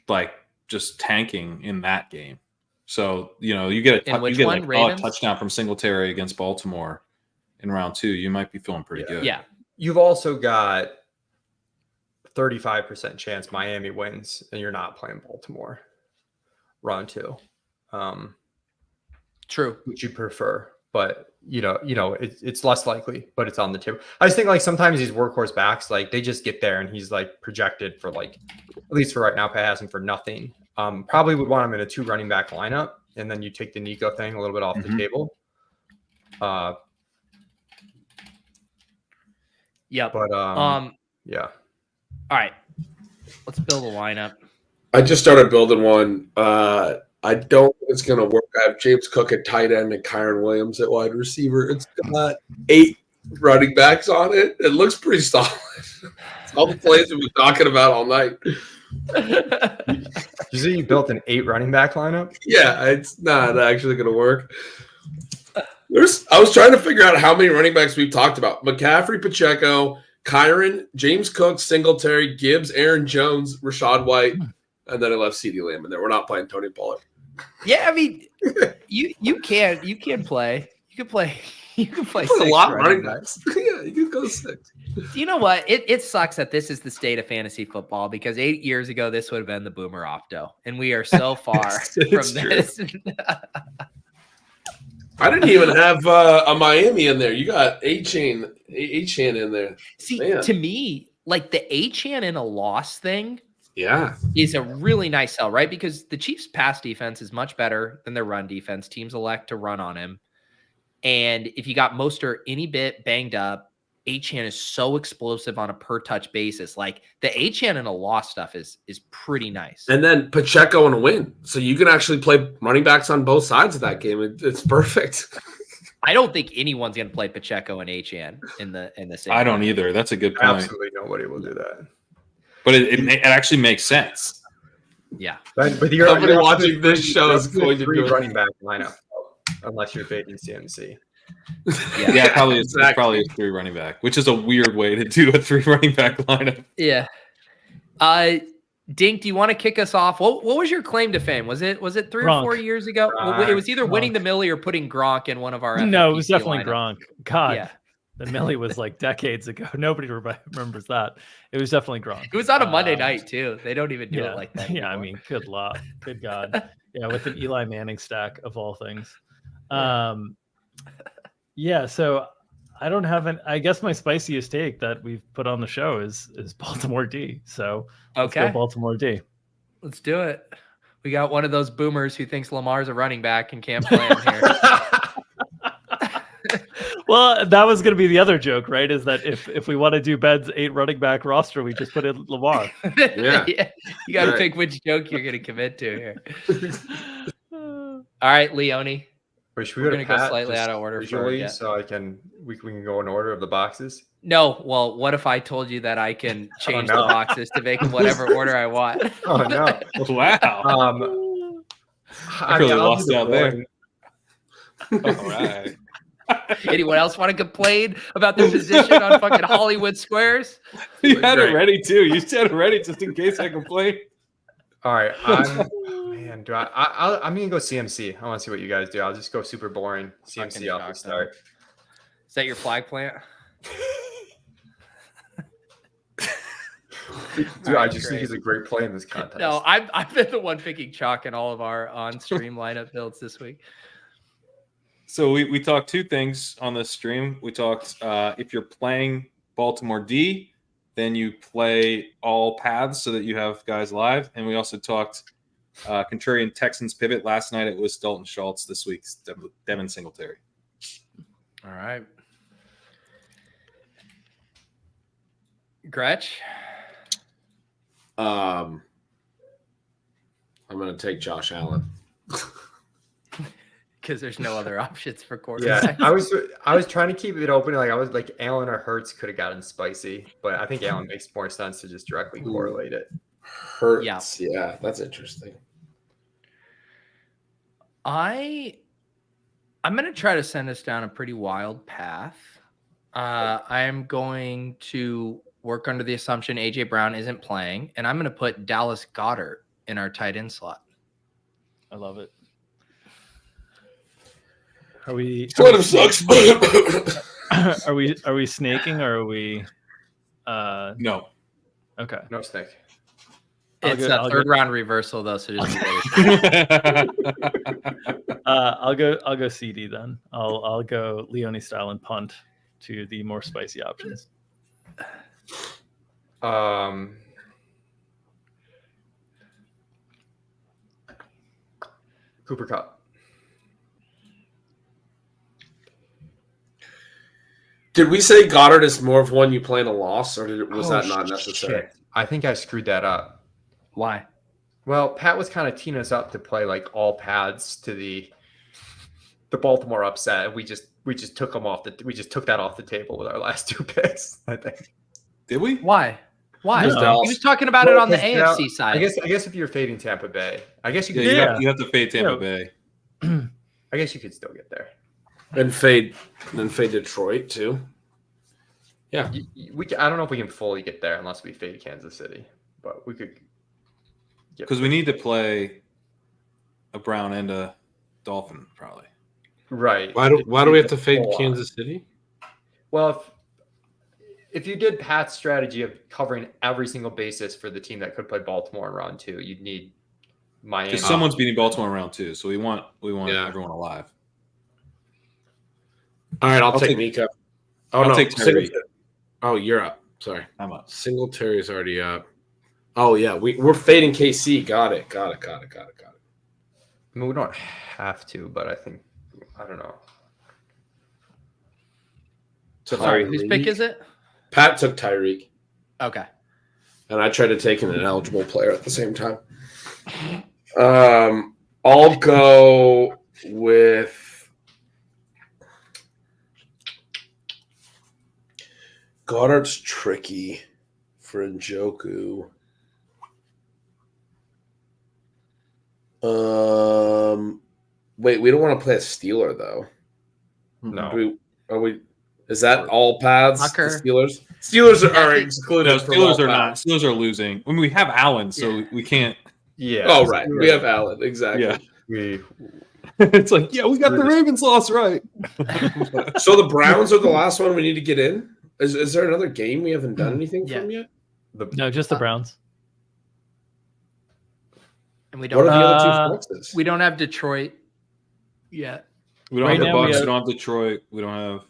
like just tanking in that game. So, you get a touchdown from Singletary against Baltimore in round 2. You might be feeling pretty good. Yeah. You've also got 35% chance Miami wins and you're not playing Baltimore round 2. True. Which you prefer, but it's less likely, but it's on the table. I just think like sometimes these workhorse backs, like they just get there and he's like projected for like, at least for right now, Pat has him for nothing. Probably would want him in a 2 running back lineup, and then you take the Nico thing a little bit off the table. Yeah. But yeah. All right. Let's build a lineup. I just started building one. I don't think it's going to work. I have James Cook at tight end and Kyron Williams at wide receiver. It's got 8 running backs on it. It looks pretty solid. It's all the plays we've been talking about all night. You say you built an 8 running back lineup? Yeah, it's not actually going to work. I was trying to figure out how many running backs we've talked about. McCaffrey, Pacheco, Kyron, James Cook, Singletary, Gibbs, Aaron Jones, Rashad White, and then I left CeeDee Lamb in there. We're not playing Tony Pollard. Yeah, I mean, you can play. You can play. You can play Put a six lot of running running backs. backs. Yeah, you can go 6. You know what? It sucks that this is the state of fantasy football because 8 years ago this would have been the boomer opto, and we are so far It's from true. this. I didn't even have a Miami in there. You got A-Chain in there. See, Man. to me, like the A-Chan in a loss thing Yeah. is a really nice sell, right? Because the Chiefs' pass defense is much better than their run defense. Teams elect to run on him. And if you got Mostert any bit banged up, A-Chan is so explosive on a per touch basis. Like the A-Chan in a loss stuff is pretty nice. And then Pacheco in a win. So you can actually play running backs on both sides of that game. It's perfect. I don't think anyone's going to play Pacheco and A-Chan in the same. I don't either. That's a good point. Absolutely nobody will do that. But it actually makes sense. Yeah. But you're Somebody watching this show is going to three do it. running back lineup, unless you're fading CMC. Yeah, probably it's exactly. probably a 3 running back, which is a weird way to do a 3 running back lineup. Yeah. Dink, do you want to kick us off? What was your claim to fame? Was it 3 Gronk. or 4 years ago? It was either winning the Millie or putting Gronk in one of our. No, it was FFPC definitely lineup. Gronk. God, Yeah. the Millie was like decades ago. Nobody remembers that. It was definitely Gronk. It was on a Monday night too. They don't even do Yeah, it like that. yeah. I anymore. mean, good luck, good God. Yeah, with an Eli Manning stack of all things. Yeah. So I don't have an. I guess my spiciest take that we've put on the show is Baltimore D. So let's go Okay. Baltimore D. Let's do it. We got one of those boomers who thinks Lamar's a running back and can't play him here. Well, that was going to be the other joke, right? Is that if we want to do Ben's 8 running back roster, we just put in Lamar. Yeah. You got to Right. pick which joke you're going to commit to here. All right, Leone. Wait, should we We're go to gonna go Pat slightly just out of order for visually, yeah. so we can go in order of the boxes. No, well, what if I told you that I can change no. the boxes to make them whatever order I want? Oh no! Wow. I really I'll do lost the out there. boring. All right. Anyone else want to complain about their position on fucking Hollywood Squares? You had Great. it ready too. You said it ready just in case I complain. All right, man. I'm gonna go CMC. I want to see what you guys do. I'll just go super boring Fucking CMC off the shocked, start. Is that your flag plant? Dude, All I right, just great. think he's a great play in this contest. No, I've been the one picking chalk in all of our on-stream lineup builds this week. So we talked 2 things on this stream. We talked if you're playing Baltimore D, then you play all paths so that you have guys live. And we also talked contrarian Texans pivot. Last night it was Dalton Schultz. This week's Devin Singletary. All right. Gretch? I'm going to take Josh Allen. Because there's no other options for Yeah, quarterbacks. I was trying to keep it open. Like I was like Allen or Hurts could have gotten spicy, but I think Allen makes more sense to just directly correlate it. Hurts. Yeah, that's interesting. I'm going to try to send us down a pretty wild path. I am going to work under the assumption A.J. Brown isn't playing, and I'm going to put Dallas Goedert in our tight end slot. I love it. Are we? Sort of sucks. Are we snaking or are we? No. Okay. No snake. It's I'll a go- third round reversal though, so just be ready. I'll go CD then. I'll go Leone style and punt to the more spicy options. Cooper Cup. Did we say Goddard is more of one you play in a loss, or was that not necessary? Shit. I think I screwed that up. Why? Well, Pat was kind of teeing us up to play like all paths to the Baltimore upset. We just took them off we just took that off the table with our last 2 picks. I think. Did we? Why? Why? No. He was talking about it on the Because, AFC side. I guess if you're fading Tampa Bay, I guess you Yeah, could. you have to fade Tampa Bay. I guess you could still get there. And fade Detroit too. Yeah. I don't know if we can fully get there unless we fade Kansas City, but we could. Because we need to play a Brown and a Dolphin, probably. Right. Why do we have to fade Full on. Kansas City? Well, if you did Pat's strategy of covering every single basis for the team that could play Baltimore in round 2, you'd need Miami. Because someone's beating Baltimore in round 2, so we want Yeah. everyone alive. All right, I'll take take- Mika. Oh, I'll no. take Tyreek. Oh, you're up. Sorry. I'm up. Singletary's already up. Oh, yeah. We're fading KC. Got it. I mean, we don't have to, but I think, I don't know. Sorry, whose pick is it? Pat took Tyreek, Okay. and I tried to take an ineligible player at the same time. I'll go with Goddard's tricky for Njoku. Wait, we don't want to play a Steeler though. No. Are we? Is that all paths? The Tucker. Steelers. Steelers are excluded. No, from Steelers all are not. paths. Steelers are losing. I mean, we have Allen, so we can't. Yeah. Oh right, we have Allen exactly. Yeah. We, It's like, yeah, we got the Ravens loss right. So the Browns are the last one we need to get in. Is there another game we haven't done anything from yet? No, just the Browns. And we What don't are the have, other two flexes? we don't have Detroit yet. We don't Right have the now we Bucks. We have- don't have Detroit. We don't have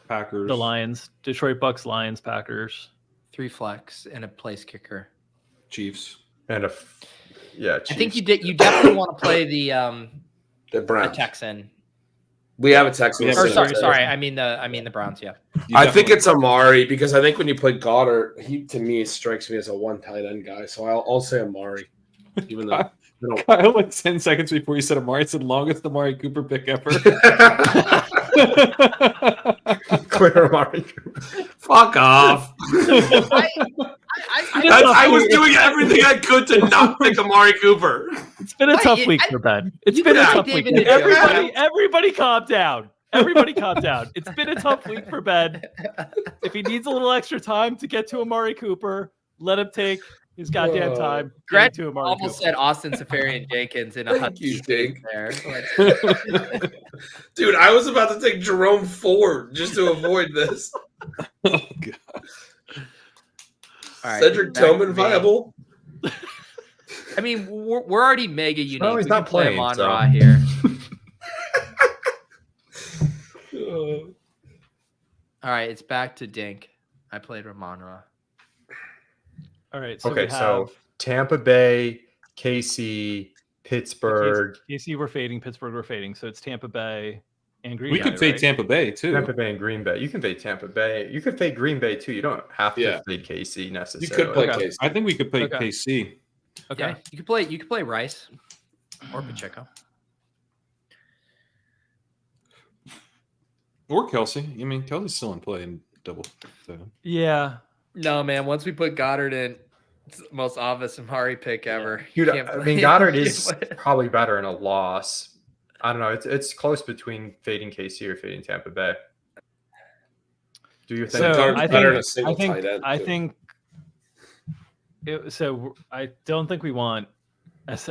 Packers. The Lions, Detroit Bucks, Lions, Packers. 3 flex and a place kicker. Chiefs. and yeah. I think Chiefs. you definitely want to play the Browns. Texan. We have a Texan. We have Or a sorry, Texan. sorry. I mean the Browns. Yeah. You I think definitely- it's Amari because I think when you play Goddard, he to me strikes me as a one tight end guy. So I'll say Amari, even though. Kyle, like 10 seconds before you said Amari, said longest Amari Cooper pick ever. Clear Amari. Fuck off! I was doing everything I could to not pick Amari Cooper. It's been a tough week I- for Ben. It's you been a could tough dive week. into Everybody calm down. Everybody calm down. It's been a tough week for Ben. If he needs a little extra time to get to Amari Cooper, let him take his goddamn time. Grant getting to Amari almost Cooper. said Austin Safarian Jenkins in a Thank you, Dink. there. Dude, I was about to take Jerome Ford just to avoid this. Oh, God. All right, Cedric back to Tillman me. viable? I mean, we're already mega unique. Well, he's We not can play playing, Amon so. Ra here. All right, it's back to Dink. I played Ramon Ra. All right. So Okay, we have so Tampa Bay, KC, Pittsburgh. KC we're fading, Pittsburgh we're fading. So it's Tampa Bay and Green We Bay. could fade right? Tampa Bay, too. Tampa Bay and Green Bay. You can fade Tampa Bay. You could fade Green Bay too. You don't have to Yeah. fade KC You necessarily. could play Okay. Case. I think we could play Okay. KC. Okay. Yeah, you could play Rice or Pacheco. Or Kelsey. I mean, Kelsey's still in play in double. So. Yeah. No, man. Once we put Goddard in, it's the most obvious Amari pick ever. Dude, You can't I play- mean, Goddard you is can't play- probably better in a loss. I don't know. It's close between fading KC or fading Tampa Bay. Do you think? So Goddard's I better than a think single I think tight end, I too. think so I don't think we want as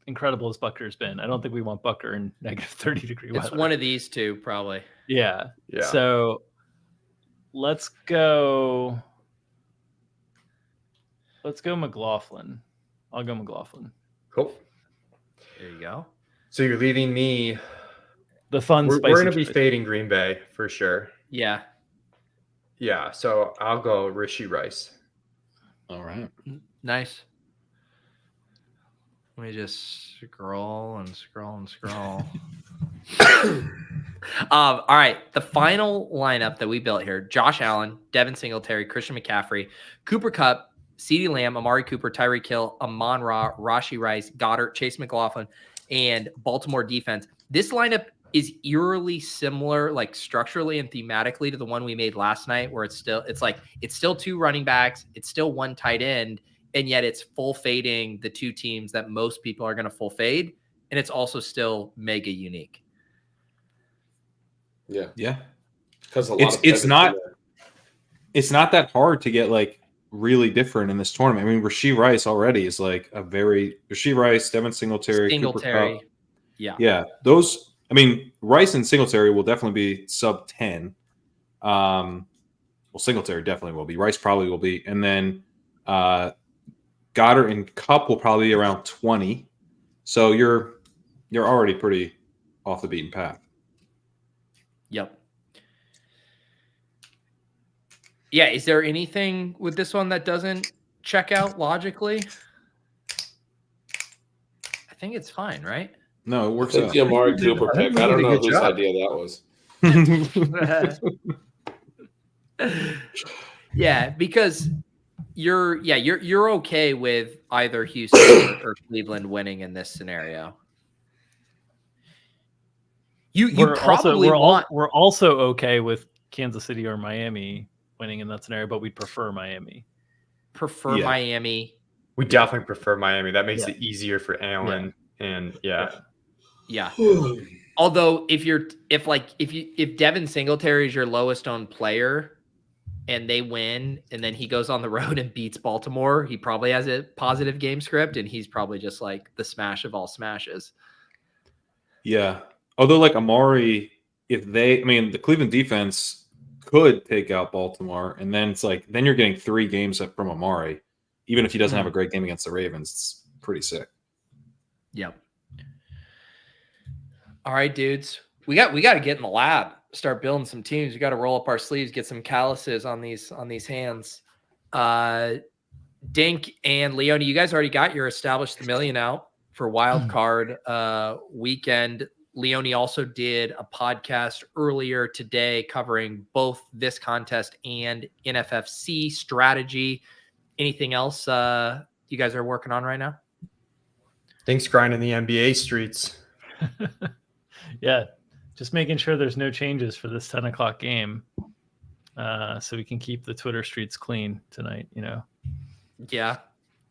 incredible as Bucker's been. I don't think we want Bucker in negative 30-degree weather. It's one of these two, probably. Yeah. Yeah. So let's go McLaughlin. I'll go McLaughlin. Cool. There you go. So you're leaving me. The fun We're spicy going to be choice. fading Green Bay for sure. Yeah. Yeah. So I'll go Rishi Rice. All right. Nice. Let me just scroll and scroll and scroll. All right. The final lineup that we built here: Josh Allen, Devin Singletary, Christian McCaffrey, Cooper Kupp, CeeDee Lamb, Amari Cooper, Tyreek Hill, Amon Ra, Rashee Rice, Goddard, Chase McLaughlin, and Baltimore defense. This lineup is eerily similar, like structurally and thematically, to the one we made last night, where it's still 2 running backs, it's still 1 tight end, and yet it's full fading the 2 teams that most people are going to full fade, and it's also still mega unique. Yeah, Yeah. because It's not that hard to get like really different in this tournament. I mean, Rashee Rice already is like Rashee Rice, Devin Singletary, Cooper Kupp. Yeah. Those, I mean, Rice and Singletary will definitely be sub 10. Well, Singletary definitely will be. Rice probably will be. And then Goddard and Kupp will probably be around 20. So you're already pretty off the beaten path. Yep. Yeah, is there anything with this one that doesn't check out logically? I think it's fine, right? No, it works It's out. the Amari Cooper pick. I don't know whose idea that was. Yeah, because you're okay with either Houston or Cleveland winning in this scenario. We're also okay with Kansas City or Miami winning in that scenario, but we'd prefer Miami. Miami. We definitely prefer Miami. That makes it easier for Allen. And yeah. Although if Devin Singletary is your lowest owned player and they win and then he goes on the road and beats Baltimore, he probably has a positive game script and he's probably just like the smash of all smashes. Yeah. Although like Amari, the Cleveland defense could take out Baltimore, and then it's like then you're getting 3 games from Amari, even if he doesn't have a great game against the Ravens. It's pretty sick. Yep. All right, dudes. We got to get in the lab, start building some teams. We got to roll up our sleeves, get some calluses on these hands. Dink and Leone, you guys already got your established $1 million out for wild card weekend. Leone also did a podcast earlier today covering both this contest and NFFC strategy. Anything else you guys are working on right now? Dink's grinding the NBA streets. Yeah, just making sure there's no changes for this 10 o'clock game, so we can keep the Twitter streets clean tonight. Yeah,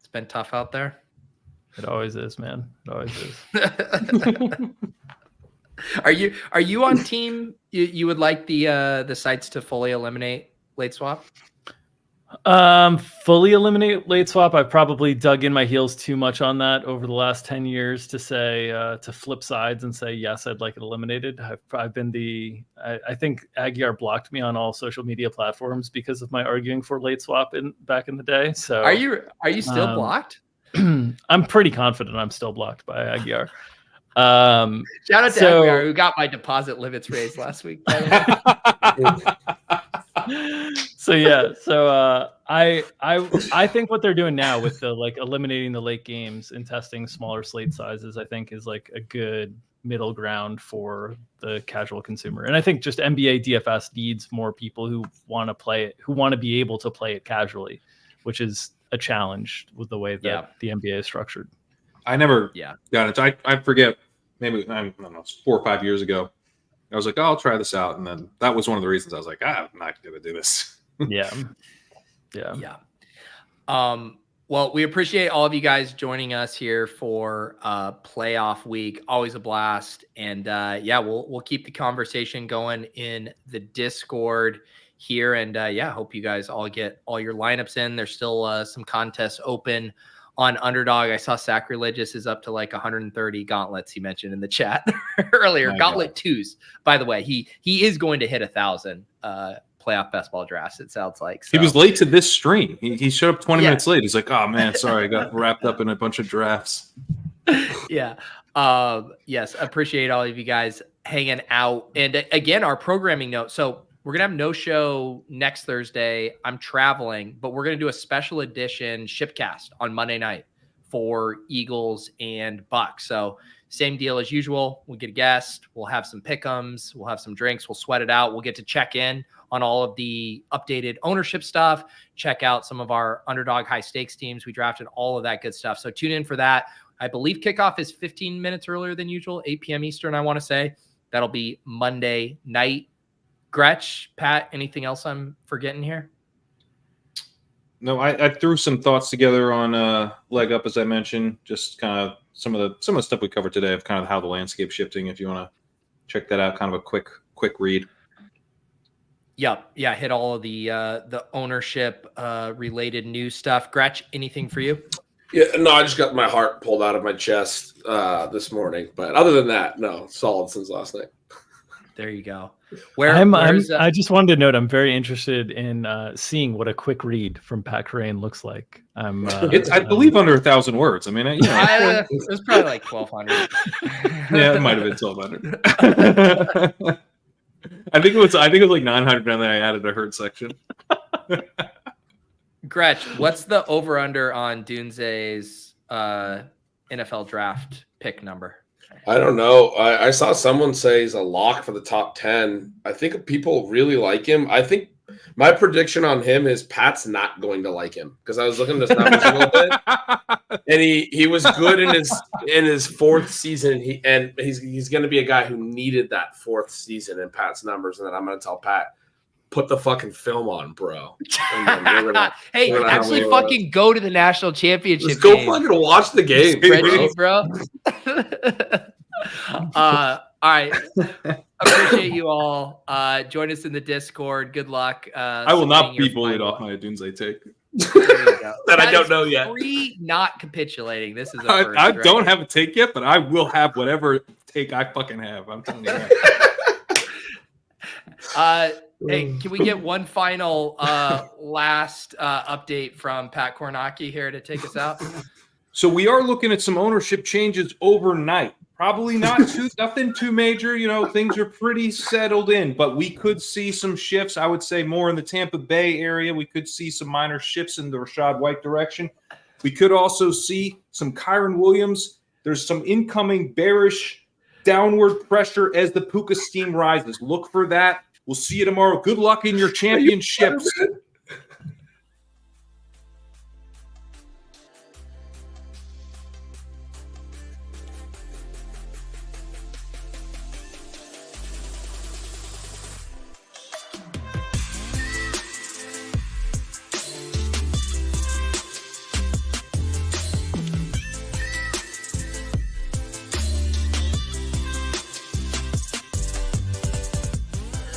it's been tough out there. It always is, man. It always is. Are you on team? You would like the sites to fully eliminate late swap? Fully eliminate late swap. I've probably dug in my heels too much on that over the last 10 years to say to flip sides and say yes, I'd like it eliminated. I've been I think Aguiar blocked me on all social media platforms because of my arguing for late swap back in the day. So are you still blocked? I'm pretty confident I'm still blocked by Aguiar. Shout out to Aguiar, who got my deposit limits raised last week. By the way. So I think what they're doing now with the eliminating the late games and testing smaller slate sizes, I think is like a good middle ground for the casual consumer. And I think just NBA DFS needs more people who want to play it, who want to be able to play it casually, which is a challenge with the way that the NBA is structured. I never got it. I forget, maybe, I don't know, 4 or 5 years ago. I was like, I'll try this out. And then that was one of the reasons I was like, I'm not going to do this. Yeah. Well, we appreciate all of you guys joining us here for playoff week. Always a blast. And we'll keep the conversation going in the Discord here. And hope you guys all get all your lineups in. There's still some contests open on Underdog. I saw Sacrilegious is up to like 130 gauntlets he mentioned in the chat earlier. Gauntlet 2s, by the way. He is going to hit 1,000 playoff best ball drafts, it sounds like. So. He was late to this stream. He showed up 20 minutes late. He's like, oh man, sorry, I got wrapped up in a bunch of drafts. Yes, appreciate all of you guys hanging out. And again, our programming note. So we're going to have no show next Thursday. I'm traveling, but we're going to do a special edition Shipcast on Monday night for Eagles and Bucks. So same deal as usual. We'll get a guest. We'll have some pick'ems. We'll have some drinks. We'll sweat it out. We'll get to check in on all of the updated ownership stuff. Check out some of our Underdog high stakes teams. We drafted all of that good stuff. So tune in for that. I believe kickoff is 15 minutes earlier than usual, 8 p.m. Eastern, I want to say. That'll be Monday night. Gretch, Pat, anything else I'm forgetting here? No, I threw some thoughts together on leg up, as I mentioned, just kind of some of the stuff we covered today of kind of how the landscape's shifting. If you want to check that out, kind of a quick read. Yep. Yeah. Hit all of the ownership related news stuff. Gretch, anything for you? Yeah, no, I just got my heart pulled out of my chest this morning. But other than that, no, solid since last night. There you go. I just wanted to note I'm very interested in seeing what a quick read from Pat Crane looks like. It's, I believe, under 1,000 words. I mean, it was probably like 1,200. Yeah, it might have been 1,200. I think it was like 900, and then I added a Hurts section. Gretch, what's the over under on Dunze's NFL draft pick number? I don't know. I saw someone say he's a lock for the top 10. I think people really like him. I think my prediction on him is Pat's not going to like him because I was looking at his numbers a little bit, and he was good in his fourth season. He's going to be a guy who needed that fourth season in Pat's numbers, and then I'm going to tell Pat, put the fucking film on, bro. Hey, actually fucking go to the national championship. Let's go fucking watch the game, bro. All right. Appreciate you all. Join us in the Discord. Good luck. I will not be bullied off my Dunze take. that I don't know yet. Not capitulating. This is a first, I right? don't have a take yet, but I will have whatever take I fucking have. I'm telling you that. Hey, can we get one final last update from Pat Kornacki here to take us out? So we are looking at some ownership changes overnight. Probably nothing too major. Things are pretty settled in, but we could see some shifts. I would say more in the Tampa Bay area. We could see some minor shifts in the Rachaad White direction. We could also see some Kyron Williams. There's some incoming bearish downward pressure as the Puka steam rises. Look for that. We'll see you tomorrow. Good luck in your championships.